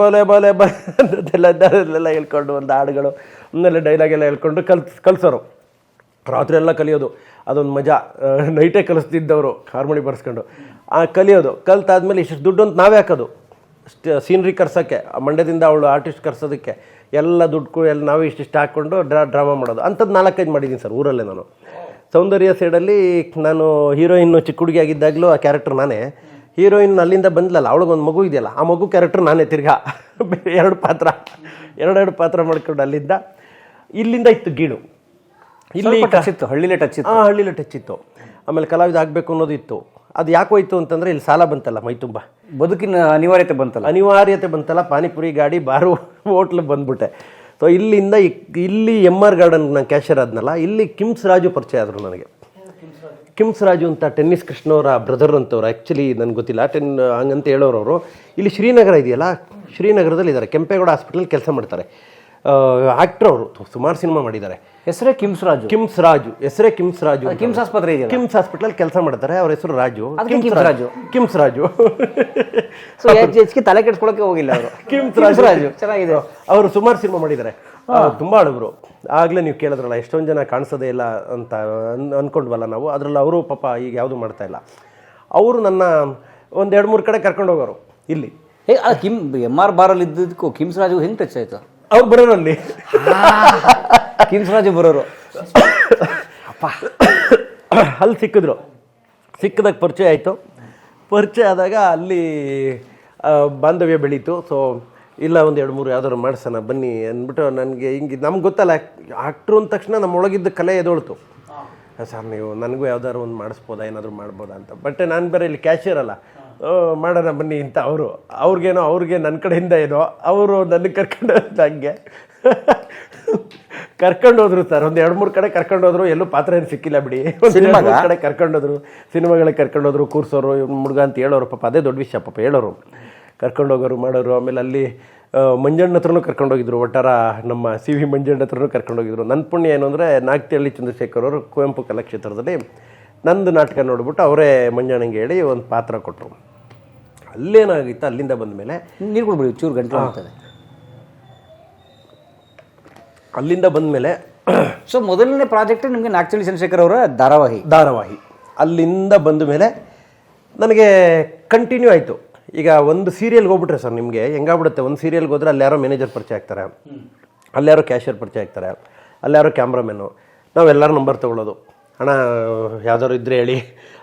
ಬಲೆ ಬಲೆ ಬಲೆ ಅಂತೆಲ್ಲ ಹೇಳ್ಕೊಂಡು, ಒಂದು ಹಾಡುಗಳು ಆಮೇಲೆ ಡೈಲಾಗ್ ಎಲ್ಲ ಹೇಳ್ಕೊಂಡು ಕಲ್ಸೋರು. ರಾತ್ರಿ ಎಲ್ಲ ಕಲಿಯೋದು, ಅದೊಂದು ಮಜಾ. ನೈಟೇ ಕಲಿಸ್ತಿದ್ದವರು ಹಾರ್ಮೋನಿ ಬರ್ಸ್ಕೊಂಡು ಕಲಿಯೋದು. ಕಲ್ತಾದ್ಮೇಲೆ ಇಷ್ಟು ದುಡ್ಡು ಅಂತ ನಾವೇ ಹಾಕೋದು. ಸೀನ್ರಿ ಕರ್ಸೋಕ್ಕೆ, ಮಂಡ್ಯದಿಂದ ಅವಳು ಆರ್ಟಿಸ್ಟ್ ಕರ್ಸೋದಕ್ಕೆ ಎಲ್ಲ ದುಡ್ಡು ಎಲ್ಲ ನಾವು ಇಷ್ಟಿಷ್ಟು ಹಾಕ್ಕೊಂಡು ಡ್ರಾಮಾ ಮಾಡೋದು ಅಂಥದ್ದು 4-5 ಮಾಡಿದ್ದೀನಿ ಸರ್ ಊರಲ್ಲೇ. ನಾನು ಸೌಂದರ್ಯ ಸೈಡಲ್ಲಿ ನಾನು ಹೀರೋಯಿನ್ನು ಚಿಕ್ಕ ಹುಡುಗಿ ಆಗಿದ್ದಾಗಲೂ ಆ ಕ್ಯಾರೆಕ್ಟರ್ ನಾನೇ. ಹೀರೋಯಿನ್ ಅಲ್ಲಿಂದ ಬಂದ್ಲಲ್ಲ, ಅವಳಿಗೊಂದು ಮಗು ಇದೆಯಲ್ಲ, ಆ ಮಗು ಕ್ಯಾರೆಕ್ಟರ್ ನಾನೇ ತಿರ್ಗಾ ಎರಡು ಪಾತ್ರ ಮಾಡ್ಕೊಂಡು ಅಲ್ಲಿಂದ ಇಲ್ಲಿಂದ ಇತ್ತು ಗೀಳು. ಇಲ್ಲಿ ಟಚ್ ಇತ್ತು, ಹಳ್ಳಿಲೇ ಟಚ್ ಇತ್ತು. ಹಳ್ಳಿಲೇ ಟಚ್ ಇತ್ತು. ಆಮೇಲೆ ಕಲಾವಿದ ಆಗಬೇಕು ಅನ್ನೋದು ಇತ್ತು. ಅದು ಯಾಕೋಯ್ತು ಅಂತಂದರೆ ಇಲ್ಲಿ ಸಾಲ ಬಂತಲ್ಲ, ಮೈ ತುಂಬ ಬದುಕಿನ ಅನಿವಾರ್ಯತೆ ಬಂತಲ್ಲ, ಪಾನಿಪುರಿ ಗಾಡಿ ಬಾರು ಹೋಟ್ಲ್ ಬಂದ್ಬಿಟ್ಟೆ. ಸೊ ಇಲ್ಲಿಂದ ಇಲ್ಲಿ MR ಗಾರ್ಡನ್ ನಾನು ಕ್ಯಾಶಿಯರ್ ಆದ್ನಲ್ಲ, ಇಲ್ಲಿ ಕಿಮ್ಸ್ ರಾಜು ಪರಿಚಯ ಆದರು ನನಗೆ. ಕಿಮ್ಸ್ ರಾಜು ಅಂತ ಟೆನ್ನಿಸ್ ಕೃಷ್ಣವರ ಬ್ರದರ್ ಅಂತವ್ರು, ಆ್ಯಕ್ಚುಲಿ ನನಗೆ ಗೊತ್ತಿಲ್ಲ, ಹಂಗಂತ ಹೇಳೋರು ಅವರು. ಇಲ್ಲಿ ಶ್ರೀನಗರ ಇದೆಯಲ್ಲ, ಶ್ರೀನಗರದಲ್ಲಿ ಇದ್ದಾರೆ, ಕೆಂಪೇಗೌಡ ಹಾಸ್ಪಿಟಲ್ ಕೆಲಸ ಮಾಡ್ತಾರೆ. ಆಕ್ಟರ್ ಅವರು, ಸುಮಾರು ಸಿನಿಮಾ ಮಾಡಿದ್ದಾರೆ. ಹೆಸರೇ ಕಿಮ್ಸ್ ರಾಜು. ಹೆಸರೇ ಕಿಮ್ಸ್ ರಾಜು. ಕಿಮ್ಸ್ ಆಸ್ಪತ್ರೆ ಇದೆಯಲ್ಲ, ಕಿಮ್ಸ್ ಹಾಸ್ಪಿಟಲ್ ಕೆಲಸ ಮಾಡ್ತಾರೆ. ಅವ್ರ ಹೆಸರು ರಾಜು. ಕಿಮ್ಸ್ ರಾಜು ಸೊ ಹೆಚ್ಚಿಗೆ ತಲೆ ಕೆಡ್ಸ್ಕೊಳಕ್ಕೆ ಹೋಗಿಲ್ಲ ಅವರು. ಕಿಮ್ಸ್ ರಾಜು ಚೆನ್ನಾಗಿದೆ. ಅವರು ಸುಮಾರು ಸಿನಿಮಾ ಮಾಡಿದ್ದಾರೆ, ತುಂಬ ಹಳಬರು. ಆಗಲೇ ನೀವು ಕೇಳಿದ್ರಲ್ಲ ಎಷ್ಟೊಂದು ಜನ ಕಾಣಿಸೋದೇ ಇಲ್ಲ ಅಂತ ಅಂದ್ಕೊಂಡ್ವಲ್ಲ ನಾವು, ಅದರಲ್ಲಿ ಅವರು ಪಾಪ ಈಗ ಯಾವುದು ಮಾಡ್ತಾ ಇಲ್ಲ. ಅವರು ನನ್ನ ಒಂದು 2-3 ಕಡೆ ಕರ್ಕೊಂಡು ಹೋಗೋರು. ಇಲ್ಲಿ MR ಬಾರಲ್ಲಿ ಇದ್ದಕ್ಕೂ ಕಿಮ್ಸ್ ರಾಜು ಹೆಂಗೆ ಟಚ್ ಆಯ್ತು? ಅವ್ರು ಬರೋರಲ್ಲಿ ಕಿಮ್ಸ್ ರಾಜು ಬರೋರು ಅಪ್ಪ ಅಲ್ಲಿ ಸಿಕ್ಕಿದಾಗ ಪರಿಚಯ ಆಯಿತು. ಪರಿಚಯ ಆದಾಗ ಅಲ್ಲಿ ಬಾಂಧವ್ಯ ಬೆಳೀತು. ಸೊ ಇಲ್ಲ, ಒಂದು 2-3 ಯಾವ್ದಾದ್ರು ಮಾಡಿಸೋಣ ಬನ್ನಿ ಅಂದ್ಬಿಟ್ಟು, ನನಗೆ ಹಿಂಗೆ ನಮ್ಗೆ ಗೊತ್ತಲ್ಲ, ಆಕ್ಟ್ರು ಅಂದ ತಕ್ಷಣ ನಮ್ಮೊಳಗಿದ್ದ ಕಲೆ ಎದೊಳ್ತು. ಸರ್ ನೀವು ನನಗೂ ಯಾವ್ದಾದ್ರು ಒಂದು ಮಾಡಿಸ್ಬೋದಾ, ಏನಾದರೂ ಮಾಡ್ಬೋದಾ ಅಂತ. ಬಟ್ ನಾನು ಬೇರೆ ಇಲ್ಲಿ ಕ್ಯಾಶಿಯರ್ ಅಲ್ಲ, ಮಾಡೋಣ ಬನ್ನಿ ಅಂತ. ಅವ್ರಿಗೆ ನನ್ನ ಕಡೆಯಿಂದ ಏನೋ, ಅವರು ನನಗೆ ಹಂಗೆ ಕರ್ಕೊಂಡೋದ್ರು ಸರ್. ಒಂದು 2-3 ಕಡೆ ಕರ್ಕೊಂಡೋದ್ರು, ಎಲ್ಲೂ ಪಾತ್ರ ಏನು ಸಿಕ್ಕಿಲ್ಲ ಬಿಡಿ. ಒಂದು ಕಡೆ ಕರ್ಕೊಂಡೋದ್ರು, ಸಿನಿಮಾಗಳಿಗೆ ಕರ್ಕೊಂಡೋದ್ರು, ಕೂರ್ಸೋರು, ಮುಡುಗ ಅಂತ ಹೇಳೋರು. ಪಾಪ ಅದೇ ದೊಡ್ಡ ವಿಷಯ, ಪಾಪ ಹೇಳೋರು, ಕರ್ಕೊಂಡೋಗೋರು ಮಾಡೋರು. ಆಮೇಲೆ ಅಲ್ಲಿ ಮಂಜಣ್ಣ ಹತ್ರನೂ ಕರ್ಕೊಂಡೋಗಿದ್ರು, ಒಟ್ಟಾರ ನಮ್ಮ CV ಮಂಜಣ್ಣ ಹತ್ರನೂ ಕರ್ಕೊಂಡೋಗಿದ್ರು. ನನ್ನ ಪುಣ್ಯ ಏನು ಅಂದರೆ, ನಾಗತಿಹಳ್ಳಿ ಚಂದ್ರಶೇಖರ್ ಅವರು ಕುವೆಂಪು ಕಲಾಕ್ಷೇತ್ರದಲ್ಲಿ ನಂದು ನಾಟಕ ನೋಡ್ಬಿಟ್ಟು ಅವರೇ ಮಂಜಣ್ಣಂಗೆ ಹೇಳಿ ಒಂದು ಪಾತ್ರ ಕೊಟ್ಟರು. ಅಲ್ಲೇನಾಗಿತ್ತು, ಅಲ್ಲಿಂದ ಬಂದ ಮೇಲೆ ನೀರು ಕೊಡ್ಬಿಡಿ, ಚೂರು ಗಂಟೆ ಆಗ್ತದೆ. ಅಲ್ಲಿಂದ ಬಂದ ಮೇಲೆ ಸೊ ಮೊದಲನೇ ಪ್ರಾಜೆಕ್ಟ್ ನಿಮಗೆ ನಾಗತಿಹಳ್ಳಿ ಚಂದ್ರಶೇಖರ್ ಅವರ ಧಾರಾವಾಹಿ. ಅಲ್ಲಿಂದ ಬಂದ ಮೇಲೆ ನನಗೆ ಕಂಟಿನ್ಯೂ ಆಯಿತು. ಈಗ ಒಂದು ಸೀರಿಯಲ್ಗೆ ಹೋಗ್ಬಿಟ್ರೆ ಸರ್, ನಿಮಗೆ ಹೆಂಗಾಗ್ಬಿಡುತ್ತೆ, ಒಂದು ಸೀರಿಯಲ್ಗೆ ಹೋದರೆ ಅಲ್ಲಿ ಯಾರೋ ಮ್ಯಾನೇಜರ್ ಪರಿಚಯ ಆಗ್ತಾರೆ, ಅಲ್ಲಿ ಯಾರೋ ಕ್ಯಾಶಿಯರ್ ಪರಿಚಯ ಆಗ್ತಾರೆ, ಅಲ್ಲಿ ಯಾರೋ ಕ್ಯಾಮ್ರಾಮೆನ್ನು. ನಾವೆಲ್ಲರೂ ನಂಬರ್ ತೊಗೊಳ್ಳೋದು, ಹಣ ಯಾವ್ದಾದ್ರು ಇದ್ರೆ ಹೇಳಿ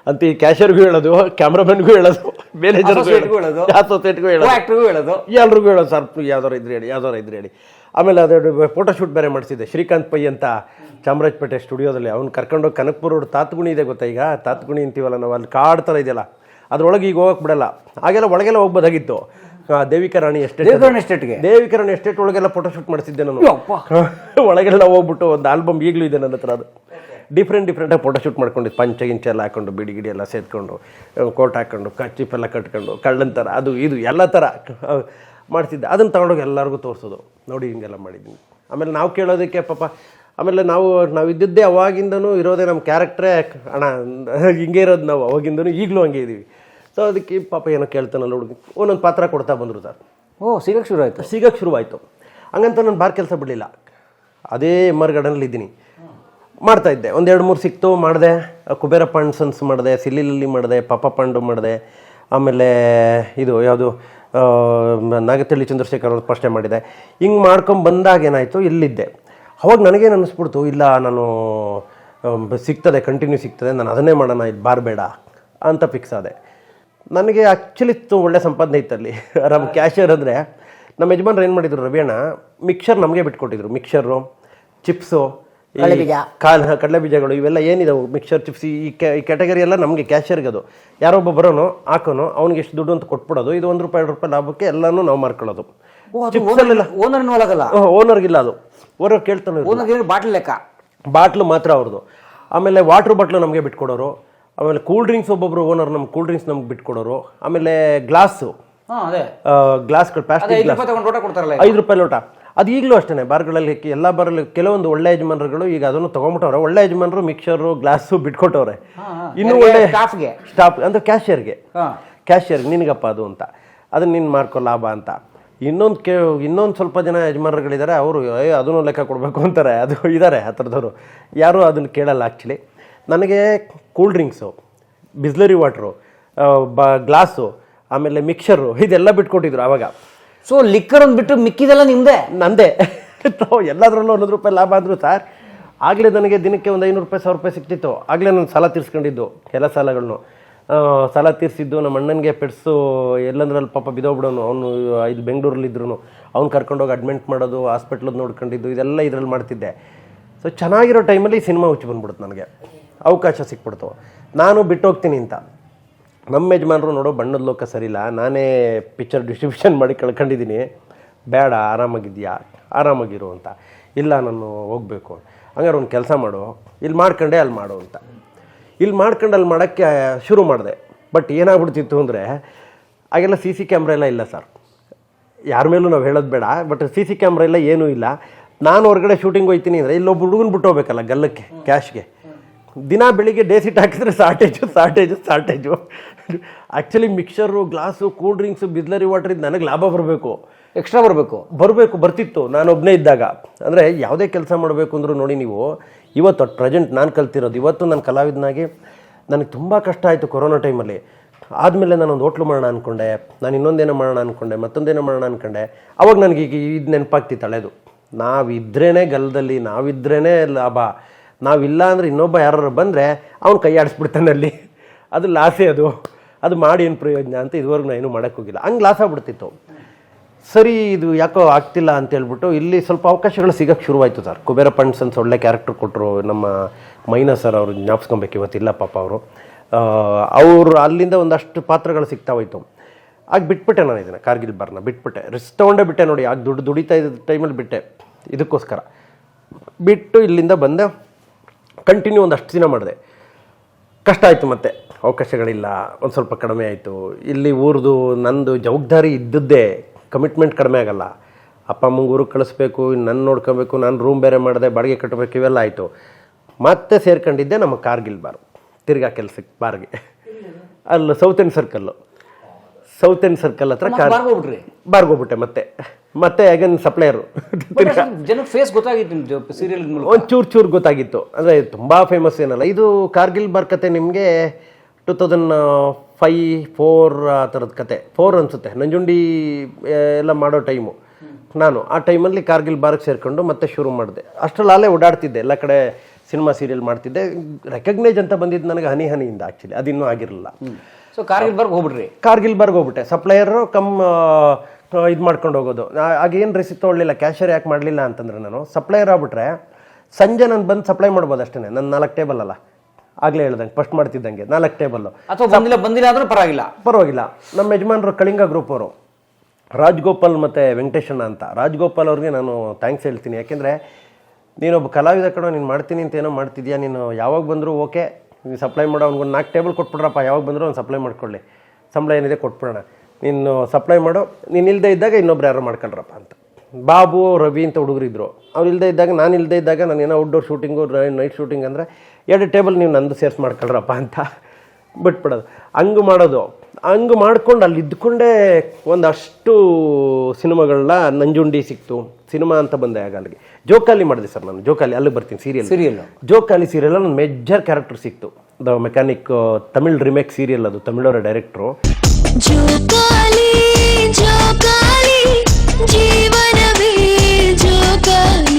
ಅಂತ ಈ ಕ್ಯಾಶಿಯರ್ಗೂ ಹೇಳೋದು, ಕ್ಯಾಮ್ರಾಮನ್ಗೂ ಹೇಳೋದು, ಮ್ಯಾನೇಜರ್ಗೂ ಹೇಳೋದು, ಸೊಸೈಟಿಗೂ ಹೇಳೋದು, ಎಲ್ರಿಗೂ ಹೇಳೋದು, ಸರ್ ಯಾವ್ದಾರು ಇದ್ರೆ ಹೇಳಿ. ಆಮೇಲೆ ಅದು ಫೋಟೋಶೂಟ್ ಬೇರೆ ಮಾಡಿಸಿದ್ದೆ ಶ್ರೀಕಾಂತ್ ಪೈ ಅಂತ ಚಾಮರಾಜಪೇಟೆ ಸ್ಟುಡಿಯೋದಲ್ಲಿ. ಅವ್ನು ಕರ್ಕೊಂಡೋಗಿ ಕನಕಪುರ ರೋಡ್ ತಾತಗುಣಿ ಇದೆ ಗೊತ್ತಾ, ಈಗ ತಾತಗುಣಿ ಅಂತೀವಲ್ಲ ನಾವು, ಅಲ್ಲಿ ಕಾಡು ಥರ ಇದೆಯಲ್ಲ, ಅದ್ರೊಳಗೆ ಈಗ ಹೋಗಕ್ಕೆ ಬಿಡಲ್ಲ. ಆಗೆಲ್ಲ ಒಳಗೆಲ್ಲ ಹೋಗ್ಬೋದಾಗಿತ್ತು. ದೇವಿಕಾ ರಾಣಿ ಎಸ್ಟೇಟ್ ಒಳಗೆಲ್ಲ ಫೋಟೋಶೂಟ್ ಮಾಡಿಸಿದ್ದೆ ನಾನು. ಒಳಗೆಲ್ಲ ಹೋಗ್ಬಿಟ್ಟು ಒಂದು ಆಲ್ಬಮ್ ಈಗಲೂ ಇದೆ ನನ್ನ ಹತ್ರ. ಅದು ಡಿಫ್ರೆಂಟಾಗಿ ಫೋಟೋಶೂಟ್ ಮಾಡ್ಕೊಂಡಿದ್ದು, ಪಂಚ ಎಲ್ಲ ಹಾಕ್ಕೊಂಡು, ಬಿಡಿ ಎಲ್ಲ ಸೇದ್ಕೊಂಡು, ಕೋಟ್ ಹಾಕ್ಕೊಂಡು, ಚಿಪ್ಪೆಲ್ಲ ಕಟ್ಕೊಂಡು, ಕಳ್ಳನ ಥರ ಅದು ಇದು ಎಲ್ಲ ಥರ ಮಾಡ್ತಿದ್ದೆ. ಅದನ್ನು ತಗೊಂಡೋಗಿ ಎಲ್ಲರಿಗೂ ತೋರಿಸೋದು, ನೋಡಿ ಹಿಂಗೆಲ್ಲ ಮಾಡಿದ್ದೀನಿ. ಆಮೇಲೆ ನಾವು ಕೇಳೋದಕ್ಕೆ ಪಾಪ, ಆಮೇಲೆ ನಾವು ಇದ್ದಿದ್ದೇ ಅವಾಗಿಂದನೂ ಇರೋದೇ ನಮ್ಮ ಕ್ಯಾರೆಕ್ಟ್ರೇ, ಅಣ್ಣ ಹಿಂಗೆ ಇರೋದು ನಾವು ಅವಾಗಿಂದನೂ, ಈಗಲೂ ಹಂಗೆ ಇದ್ದೀವಿ. ಸೊ ಅದಕ್ಕೆ ಪಾಪ ಏನೋ ಕೇಳ್ತಾನಲ್ಲ ಹುಡುಗಿ, ಒಂದೊಂದು ಪಾತ್ರ ಕೊಡ್ತಾ ಬಂದರು ಸರ್. ಸಿಗಕ್ಕೆ ಶುರುವಾಯಿತು. ಹಂಗಂತ ನಾನು ಬಾರ್ ಕೆಲಸ ಬಿಡಲಿಲ್ಲ, ಅದೇ MR ಗಾರ್ಡನಲ್ಲಿ ಇದ್ದೀನಿ, ಮಾಡ್ತಾಯಿದ್ದೆ. ಒಂದು 2-3 ಸಿಕ್ತು, ಮಾಡಿದೆ. ಕುಬೇರ ಪಾಂಡ್ಸನ್ಸ್ ಮಾಡಿದೆ, ಸಿಲ್ಲಿಲಲ್ಲಿ ಮಾಡಿದೆ, ಪಾಪ ಪಾಂಡು ಮಾಡಿದೆ. ಆಮೇಲೆ ಇದು ಯಾವುದು ನಾಗತಿಹಳ್ಳಿ ಚಂದ್ರಶೇಖರ್ ಅವ್ರು ಫಸ್ಟೇ ಮಾಡಿದೆ. ಹಿಂಗೆ ಮಾಡ್ಕೊಂಡು ಬಂದಾಗ ಏನಾಯಿತು, ಇಲ್ಲಿದ್ದೆ. ಅವಾಗ ನನಗೇನು ಅನ್ನಿಸ್ಬಿಡ್ತು, ಇಲ್ಲ ನಾನು ಸಿಗ್ತದೆ, ಕಂಟಿನ್ಯೂ ಸಿಗ್ತದೆ, ನಾನು ಅದನ್ನೇ ಮಾಡೋಣ, ಇದು ಬಾರ್ ಬೇಡ ಅಂತ ಫಿಕ್ಸ್ ಆದೆ. ನನಗೆ ಆ್ಯಕ್ಚುಲಿ ಒಳ್ಳೆ ಸಂಪಾದನೆ ಇತ್ತಲ್ಲಿ. ನಮ್ಮ ಕ್ಯಾಶಿಯರ್ ಅಂದರೆ ನಮ್ಮ ಯಜಮಾನ್ರು ಏನು ಮಾಡಿದ್ರು, ರವಿಯಣ್ಣ ಮಿಕ್ಸರ್ ನಮಗೆ ಬಿಟ್ಕೊಟ್ಟಿದ್ರು. ಮಿಕ್ಸರು, ಚಿಪ್ಸು, ಕಡಲೆ ಬೀಜಗಳು ಇವೆಲ್ಲ ಏನಿದಾವೆ, ಮಿಕ್ಸರ್, ಚಿಪ್ಸ್, ಈ ಕ್ಯಾಟಗರಿ ಎಲ್ಲ ನಮಗೆ ಕ್ಯಾಶಿಯರ್ಗೆ. ಅದು ಯಾರೊಬ್ಬ ಬರೋನು ಹಾಕೋನು, ಅವ್ನಿಗೆ ಎಷ್ಟು ದುಡ್ಡು ಅಂತ ಕೊಟ್ಬಿಡೋದು. ಇದು ₹1-2 ಲಾಭಕ್ಕೆ ಎಲ್ಲನೂ ನಾವು ಮಾರ್ಕೊಳ್ಳೋದು. ಓನರ್ಗಿಲ್ಲ, ಅದು ಓನರ್ ಕೇಳ್ತಾನೆ, ಬಾಟ್ಲು ಮಾತ್ರ ಅವ್ರದ್ದು. ಆಮೇಲೆ ವಾಟ್ರ್ ಬಾಟ್ಲು ನಮಗೆ ಬಿಟ್ಕೊಡೋರು. ಆಮೇಲೆ ಕೂಲ್ ಡ್ರಿಂಕ್ಸ್, ಒಬ್ಬೊಬ್ರು ಓನರ್ ನಮ್ಮ ಕೂಲ್ ಡ್ರಿಂಕ್ಸ್ ನಮ್ಗೆ ಬಿಟ್ಕೊಡೋರು. ಆಮೇಲೆ ಗ್ಲಾಸ್ಗಳು, ಪ್ಲಾಸ್ಟಿಕ್ ಗ್ಲಾಸ್ ₹5 ಲೋಟ. ಅದು ಈಗಲೂ ಅಷ್ಟೇ ಬಾರ್ಗಳಲ್ಲಿ, ಎಲ್ಲ ಬಾರಲ್ಲಿ ಕೆಲವೊಂದು ಒಳ್ಳೆ ಯಜಮಾನರುಗಳು ಈಗ ಅದನ್ನು ತೊಗೊಂಬಿಟ್ಟವ್ರೆ. ಒಳ್ಳೆ ಯಜಮಾನರು ಮಿಕ್ಸರು, ಗ್ಲಾಸು ಬಿಟ್ಕೊಟ್ಟವ್ರೆ. ಇನ್ನೂ ಒಳ್ಳೆ ಸ್ಟಾಫ್ ಅಂದರೆ ಕ್ಯಾಶಿಯರ್ಗೆ ನಿನಗಪ್ಪ ಅದು ಅಂತ, ಅದನ್ನು ನೀನು ಮಾರ್ಕೋ ಲಾಭ ಅಂತ. ಇನ್ನೊಂದು ಸ್ವಲ್ಪ ಜನ ಯಜಮಾನರುಗಳಿದ್ದಾರೆ, ಅವರು ಅದನ್ನು ಲೆಕ್ಕ ಕೊಡಬೇಕು ಅಂತಾರೆ. ಅದು ಇದ್ದಾರೆ ಆ ಥರದವರು, ಯಾರೂ ಅದನ್ನು ಕೇಳಲ್ಲ ಆ್ಯಕ್ಚುಲಿ. ನನಗೆ cool drinks, Bisleri water, glass, ಆಮೇಲೆ ಮಿಕ್ಸರು ಇದೆಲ್ಲ ಬಿಟ್ಕೊಟ್ಟಿದ್ರು ಆವಾಗ. ಸೊ ಲಿಕ್ಕರ್ ಒಂದು ಬಿಟ್ಟು ಮಿಕ್ಕಿದೆಲ್ಲ ನಿಮ್ಮದೇ? ನಂದೇ. ಎಲ್ಲದರಲ್ಲೂ 100 ರೂಪಾಯಿ ಲಾಭ ಆದರೂ ಸರ್, ಆಗಲೇ ನನಗೆ ದಿನಕ್ಕೆ ಒಂದು 500 ರೂಪಾಯಿ 1000 ರೂಪಾಯಿ ಸಿಕ್ತಿತ್ತು. ಆಗಲೇ ನಾನು ಸಾಲ ತೀರಿಸ್ಕೊಂಡಿದ್ದು, ಎಲ್ಲ ಸಾಲಗಳನ್ನು ಸಾಲ ತೀರಿಸಿದ್ದು. ನಮ್ಮ ಅಣ್ಣನಿಗೆ ಪೆಟ್ಸು ಎಲ್ಲಂದ್ರಲ್ಲಿ ಪಾಪ ಬಿದ್ದೋಗ್ಬಿಡೋನು, ಅವನು ಇಲ್ಲಿ ಬೆಂಗಳೂರಲ್ಲಿದ್ರು, ಅವ್ನು ಕರ್ಕೊಂಡೋಗಿ ಅಡ್ಮಿಂಟ್ ಮಾಡೋದು, ಹಾಸ್ಪಿಟ್ಲದ್ದು ನೋಡ್ಕೊಂಡಿದ್ದು, ಇದೆಲ್ಲ ಇದರಲ್ಲಿ ಮಾಡ್ತಿದ್ದೆ. ಸೊ ಚೆನ್ನಾಗಿರೋ ಟೈಮಲ್ಲಿ ಸಿನಿಮಾ ಹುಚ್ಚು ಬಂದ್ಬಿಡುತ್ತೆ, ನನಗೆ ಅವಕಾಶ ಸಿಕ್ಬಿಡ್ತು. ನಾನು ಬಿಟ್ಟು ಹೋಗ್ತೀನಿ ಅಂತ ನಮ್ಮ ಯಜಮಾನರು ನೋಡೋ ಬಣ್ಣದ ಲೋಕ ಸರಿಯಿಲ್ಲ, ನಾನೇ ಪಿಕ್ಚರ್ ಡಿಸ್ಟ್ರಿಬ್ಯೂಷನ್ ಮಾಡಿ ಕಳ್ಕೊಂಡಿದ್ದೀನಿ, ಬೇಡ ಆರಾಮಾಗಿರು ಅಂತ. ಇಲ್ಲ ನಾನು ಹೋಗಬೇಕು, ಹಂಗಾರೆ ಒಂದು ಕೆಲಸ ಮಾಡು, ಇಲ್ಲಿ ಮಾಡ್ಕೊಂಡೆ ಅಲ್ಲಿ ಮಾಡು ಅಂತ. ಇಲ್ಲಿ ಮಾಡ್ಕೊಂಡು ಅಲ್ಲಿ ಮಾಡೋಕ್ಕೆ ಶುರು ಮಾಡಿದೆ. ಬಟ್ ಏನಾಗ್ಬಿಡ್ತಿತ್ತು ಅಂದರೆ ಆಗೆಲ್ಲ CC ಕ್ಯಾಮ್ರಾ ಎಲ್ಲ ಇಲ್ಲ ಸರ್, ಯಾರ ಮೇಲೂ ನಾವು ಹೇಳೋದು ಬೇಡ. ಬಟ್ CC ಕ್ಯಾಮ್ರಾ ಎಲ್ಲ ಏನೂ ಇಲ್ಲ. ನಾನು ಹೊರಗಡೆ ಶೂಟಿಂಗ್ ಹೋಗ್ತೀನಿ ಅಂದರೆ ಇಲ್ಲೊಬ್ಬ ಹುಡುಗನ ಬಿಟ್ಟು ಹೋಗ್ಬೇಕಲ್ಲ ಗಲ್ಲಕ್ಕೆ, ಕ್ಯಾಶ್ಗೆ. ದಿನ ಬೆಳಿಗ್ಗೆ ಡೇ ಸಿಟ್ ಹಾಕಿದ್ರೆ shortage. Actually mixer, glass, cool drinks, Bisleri water ಇದು ನನಗೆ ಲಾಭ ಬರಬೇಕು, ಎಕ್ಸ್ಟ್ರಾ ಬರ್ತಿತ್ತು ನಾನು ಒಬ್ಬನೇ ಇದ್ದಾಗ. ಅಂದರೆ ಯಾವುದೇ ಕೆಲಸ ಮಾಡಬೇಕು ಅಂದರೂ ನೋಡಿ ನೀವು, ಇವತ್ತು ಪ್ರೆಸೆಂಟ್ ನಾನು ಕಲ್ತಿರೋದು, ಇವತ್ತು ನಾನು ಕಲಾವಿದನಾಗಿ ನನಗೆ ತುಂಬ ಕಷ್ಟ ಆಯಿತು ಕೊರೋನಾ ಟೈಮಲ್ಲಿ. ಆದಮೇಲೆ ನಾನೊಂದು ಹೋಟ್ಲು ಮಾಡೋಣ ಅಂದ್ಕೊಂಡೆ, ನಾನು ಇನ್ನೊಂದೇನೋ ಮಾಡೋಣ ಅಂದ್ಕೊಂಡೆ, ಮತ್ತೊಂದೇನೋ ಮಾಡೋಣ ಅಂದ್ಕೊಂಡೆ. ಅವಾಗ ನನಗೆ ಈಗ ಇದು ನೆನಪಾಗ್ತಿತ್ತು ಹಳೇದು, ನಾವಿದ್ರೇ ಗಲ್ಲದಲ್ಲಿ, ನಾವಿದ್ರೇ ಲಾಭ, ನಾವಿಲ್ಲ ಅಂದರೆ ಇನ್ನೊಬ್ಬ ಯಾರು ಬಂದರೆ ಅವ್ನು ಕೈ ಆಡಿಸ್ಬಿಡ್ತಾನೆ ಅಲ್ಲಿ, ಅದು ಲಾಸೇ, ಅದು ಮಾಡಿ ಏನು ಪ್ರಯೋಜನ ಅಂತ ಇದುವರೆಗೂ ನಾನು ಏನೂ ಮಾಡೋಕ್ಕೋಗಿಲ್ಲ. ಹಂಗೆ ಲಾಸ್ ಆಗ್ಬಿಡ್ತಿತ್ತು. ಸರಿ ಇದು ಯಾಕೋ ಆಗ್ತಿಲ್ಲ ಅಂತ ಹೇಳ್ಬಿಟ್ಟು ಇಲ್ಲಿ ಸ್ವಲ್ಪ ಅವಕಾಶಗಳು ಸಿಗೋಕ್ಕೆ ಶುರುವಾಯಿತು ಸರ್. ಕುಬೇರ ಫಂಡ್ಸ್ ಅಂತ ಒಳ್ಳೆ ಕ್ಯಾರೆಕ್ಟರ್ ಕೊಟ್ಟರು ನಮ್ಮ ಮೈನಾ ಸರ್, ಅವರು ಜ್ಞಾಪಿಸ್ಕೊಬೇಕು, ಇವತ್ತಿಲ್ಲ ಪಾಪ ಅವರು ಅಲ್ಲಿಂದ ಒಂದಷ್ಟು ಪಾತ್ರಗಳು ಸಿಗ್ತಾ ಹೋಯ್ತು. ಆಗ ಬಿಟ್ಬಿಟ್ಟೆ ನಾನು ಇದನ್ನು, ಕಾರ್ಗಿಲ್ ಬಾರ್ನ ಬಿಟ್ಬಿಟ್ಟೆ, ರಿಸ್ಕ್ ತೊಗೊಂಡೇ ಬಿಟ್ಟೆ ನೋಡಿ. ಆಗ ದುಡಿತಾ ಇದ್ದ ಟೈಮಲ್ಲಿ ಬಿಟ್ಟೆ, ಇದಕ್ಕೋಸ್ಕರ ಬಿಟ್ಟು ಇಲ್ಲಿಂದ ಬಂದೆ. ಕಂಟಿನ್ಯೂ ಒಂದಷ್ಟು ದಿನ ಮಾಡಿದೆ, ಕಷ್ಟ ಆಯಿತು, ಮತ್ತೆ ಅವಕಾಶಗಳಿಲ್ಲ, ಒಂದು ಸ್ವಲ್ಪ ಕಡಿಮೆ ಆಯಿತು. ಇಲ್ಲಿ ಊರ್ದು ನಂದು ಜವಾಬ್ದಾರಿ ಇದ್ದದ್ದೇ, ಕಮಿಟ್ಮೆಂಟ್ ಕಡಿಮೆ ಆಗಲ್ಲ. ಅಪ್ಪ ಅಮ್ಮಂಗೆ ಊರಿಗೆ ಕಳಿಸ್ಬೇಕು, ನನ್ನ ನೋಡ್ಕೋಬೇಕು, ನಾನು ರೂಮ್ ಬೇರೆ ಮಾಡಿದೆ, ಬಾಡಿಗೆ ಕಟ್ಟಬೇಕು, ಇವೆಲ್ಲ ಆಯಿತು. ಮತ್ತೆ ಸೇರ್ಕೊಂಡಿದ್ದೆ ನಮ್ಮ ಕಾರ್ಗಿಲ್ ಬಾರ್, ತಿರ್ಗಾ ಕೆಲಸಕ್ಕೆ ಬಾರ್ಗೆ, ಅಲ್ಲಿ ಸೌತ್ ಎಂಡ್ ಸರ್ಕಲ್ ಹತ್ರ ಬಾರ್ಗೋಗ್ಬಿಟ್ಟೆ. ಮತ್ತೆ ಅಗೇನ್ ಸಪ್ಲೈಯರು. ಜನಕ್ಕೆ ಫೇಸ್ ಗೊತ್ತಾಗಿತ್ತು ಸೀರಿಯಲ್, ಒಂದು ಚೂರು ಗೊತ್ತಾಗಿತ್ತು. ಅಂದರೆ ತುಂಬ ಫೇಮಸ್ ಏನಲ್ಲ ಇದು. ಕಾರ್ಗಿಲ್ ಬಾರ್ ಕತೆ ನಿಮಗೆ 2005-4 ಆ ಥರದ ಕತೆ, 4 ಅನಿಸುತ್ತೆ, ನಂಜುಂಡಿ ಎಲ್ಲ ಮಾಡೋ ಟೈಮು. ನಾನು ಆ ಟೈಮಲ್ಲಿ ಕಾರ್ಗಿಲ್ ಬಾರ್ಗೆ ಸೇರಿಕೊಂಡು ಮತ್ತೆ ಶುರು ಮಾಡಿದೆ. ಅಷ್ಟರಲ್ಲಿ ಅಲ್ಲೇ ಓಡಾಡ್ತಿದ್ದೆ, ಎಲ್ಲ ಕಡೆ ಸಿನಿಮಾ ಸೀರಿಯಲ್ ಮಾಡ್ತಿದ್ದೆ. ರೆಕಗ್ನೈಸ್ ಅಂತ ಬಂದಿದ್ದು ನನಗೆ ಹನಿಯಿಂದ, ಆ್ಯಕ್ಚುಲಿ ಅದಿನ್ನೂ ಆಗಿರಲಿಲ್ಲ. ಸೊ ಕಾರ್ಗಿಲ್ ಬಾರ್ಗೆ ಹೋಗ್ಬಿಟ್ಟೆ, ಸಪ್ಲೈಯರು ಇದು ಮಾಡ್ಕೊಂಡು ಹೋಗೋದು. ಆಗೇನು ರಿಸಿಪ್ಟ್ ತೊಗೊಳ್ಳಿಲ್ಲ, ಕ್ಯಾಶಿಯರ್ ಯಾಕೆ ಮಾಡಲಿಲ್ಲ ಅಂತಂದರೆ, ನಾನು ಸಪ್ಲೈಯರ್ ಆಗ್ಬಿಟ್ರೆ ಸಂಜೆ ನಾನು ಬಂದು ಸಪ್ಲೈ ಮಾಡ್ಬೋದು ಅಷ್ಟೇ. ನನ್ನ 4 ಟೇಬಲ್ ಅಲ್ಲ, ಆಗಲೇ ಹೇಳ್ದಂಗೆ ಫಸ್ಟ್ ಮಾಡ್ತಿದ್ದಂಗೆ 4 ಟೇಬಲ್ಲು, ಅಥವಾ ಬಂದಿಲ್ಲ ಆದರೂ ಪರವಾಗಿಲ್ಲ. ನಮ್ಮ ಯಜಮಾನರು ಕಳಿಂಗ ಗ್ರೂಪ್ ಅವರು, ರಾಜ್ಗೋಪಾಲ್ ಮತ್ತು ವೆಂಕಟೇಶಣ್ಣ ಅಂತ. ರಾಜ್ಗೋಪಾಲ್ ಅವ್ರಿಗೆ ನಾನು ಥ್ಯಾಂಕ್ಸ್ ಹೇಳ್ತೀನಿ, ಯಾಕೆಂದರೆ ನೀನೊಬ್ಬ ಕಲಾವಿದ ಕಡೆ ನೀನು ಮಾಡ್ತೀನಿ ಅಂತ ಏನೋ ಮಾಡ್ತಿದ್ಯಾ, ನೀನು ಯಾವಾಗ ಬಂದರೂ ಓಕೆ, ನೀನು ಸಪ್ಲೈ ಮಾಡೋ ಅವ್ನಿಗೊಂದು 4 ಟೇಬಲ್ ಕೊಟ್ಬಿಡ್ರಪ್ಪ, ಯಾವಾಗ ಬಂದರೂ ಅವ್ನು ಸಪ್ಲೈ ಮಾಡ್ಕೊಳ್ಳಿ, ಸಂಬಳ ಏನಿದೆ ಕೊಟ್ಬಿಡೋಣ, ನೀನು ಸಪ್ಲೈ ಮಾಡೋ, ನೀನು ಇಲ್ಲದೆ ಇದ್ದಾಗ ಇನ್ನೊಬ್ರು ಯಾರೋ ಮಾಡ್ಕೊಳ್ರಪ್ಪ ಅಂತ. ಬಾಬು, ರವಿ ಅಂತ ಹುಡುಗರಿದ್ರು, ಅವ್ರು ಇಲ್ಲದೆ ಇದ್ದಾಗ, ನಾನು ಇಲ್ಲದೆ ಇದ್ದಾಗ, ನಾನು ಏನೋ ಔಟ್ಡೋರ್ ಶೂಟಿಂಗು, ನೈಟ್ ಶೂಟಿಂಗ್ ಅಂದರೆ 2 ಟೇಬಲ್ ನೀವು ನಂದು ಸೇರ್ಸಿ ಮಾಡ್ಕೊಳ್ರಪ್ಪ ಅಂತ ಬಿಟ್ಬಿಡೋದು. ಹಂಗೆ ಮಾಡ್ಕೊಂಡು ಅಲ್ಲಿ ಇದ್ಕೊಂಡೇ ಒಂದಷ್ಟು ಸಿನಿಮಾಗಳನ್ನ, ನಂಜುಂಡಿ ಸಿಕ್ತು ಸಿನಿಮಾ ಅಂತ ಬಂದೆ. ಆಗ ಅಲ್ಲಿಗೆ ಜೋಕಾಲಿ ಮಾಡಿದೆ ಸರ್ ನಾನು, ಜೋಕಾಲಿ ಅಲ್ಲಿಗೆ ಬರ್ತೀನಿ, ಸೀರಿಯಲ್ ಜೋಕಾಲಿ ಸೀರಿಯಲ್ ಒಂದು ಮೇಜರ್ ಕ್ಯಾರೆಕ್ಟರ್ ಸಿಕ್ತು. The mechanic, Tamil remake serial, ಅದು ತಮಿಳವರ ಡೈರೆಕ್ಟ್ರು.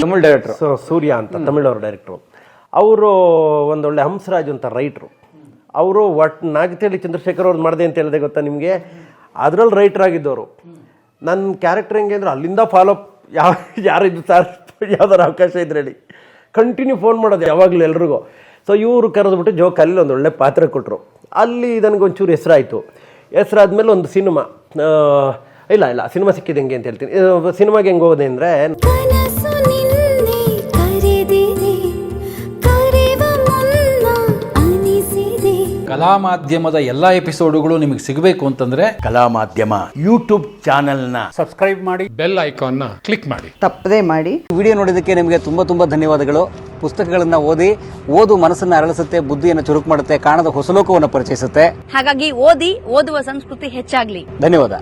ತಮಿಳ್ ಡೈರೆಕ್ಟರ್ ಸೂರ್ಯ ಅಂತ, ತಮಿಳವರ ಡೈರೆಕ್ಟ್ರು. ಅವರು ಒಂದೊಳ್ಳೆ ಹಂಸರಾಜ್ ಅಂತ ರೈಟ್ರು. ಅವರು ನಾಗತಿಹಳ್ಳಿ ಚಂದ್ರಶೇಖರ್ ಅವ್ರದ್ದು ಮಾಡಿದೆ ಅಂತ ಹೇಳಿದೆ ಗೊತ್ತಾ ನಿಮಗೆ, ಅದರಲ್ಲಿ ರೈಟರ್ ಆಗಿದ್ದವರು. ನನ್ನ ಕ್ಯಾರೆಕ್ಟರ್ ಹೆಂಗೆ ಅಂದರೆ ಅಲ್ಲಿಂದ ಫಾಲೋಅಪ್, ಯಾರಿದ್ದು ಸರ್, ಯಾವ್ದಾರು ಅವಕಾಶ ಇದ್ರೆ ಹೇಳಿ, ಕಂಟಿನ್ಯೂ ಫೋನ್ ಮಾಡೋದು ಯಾವಾಗಲೂ ಎಲ್ರಿಗೂ. ಸೊ ಇವರು ಕರೆದ್ಬಿಟ್ಟು ಜೋಕಾಲಿ ಒಂದು ಒಳ್ಳೆ ಪಾತ್ರ ಕೊಟ್ಟರು. ಅಲ್ಲಿ ನನಗೊಂಚೂರು ಹೆಸರಾಯಿತು. ಹೆಸರಾದ್ಮೇಲೆ ಒಂದು ಸಿನಿಮಾ, ಇಲ್ಲ ಸಿನಿಮಾ ಸಿಕ್ಕಿದೆ ಹೆಂಗೆ ಅಂತ ಹೇಳ್ತೀನಿ. ಸಿನಿಮಾಗೆ ಹೆಂಗೆ ಹೋದೆ ಅಂದರೆ, ಕಲಾ ಮಾಧ್ಯಮದ ಎಲ್ಲಾ ಎಪಿಸೋಡುಗಳು ನಿಮಗೆ ಸಿಗಬೇಕು ಅಂತಂದ್ರೆ ಕಲಾ ಮಾಧ್ಯಮ ಯೂಟ್ಯೂಬ್ ಚಾನೆಲ್ನ ಸಬ್ಸ್ಕ್ರೈಬ್ ಮಾಡಿ, ಬೆಲ್ ಐಕಾನ್ನ ಕ್ಲಿಕ್ ಮಾಡಿ, ತಪ್ಪದೇ ಮಾಡಿ. ವಿಡಿಯೋ ನೋಡಿದ್ದಕ್ಕೆ ನಿಮಗೆ ತುಂಬ ಧನ್ಯವಾದಗಳು. ಪುಸ್ತಕಗಳನ್ನ ಓದು ಮನಸ್ಸನ್ನ ಅರಳಿಸುತ್ತೆ, ಬುದ್ಧಿಯನ್ನು ಚುರುಕು ಮಾಡುತ್ತೆ, ಕಾಣದ ಹೊಸ ಲೋಕವನ್ನು ಪರಿಚಯಿಸುತ್ತೆ. ಹಾಗಾಗಿ ಓದುವ ಸಂಸ್ಕೃತಿ ಹೆಚ್ಚಾಗ್ಲಿ. ಧನ್ಯವಾದ.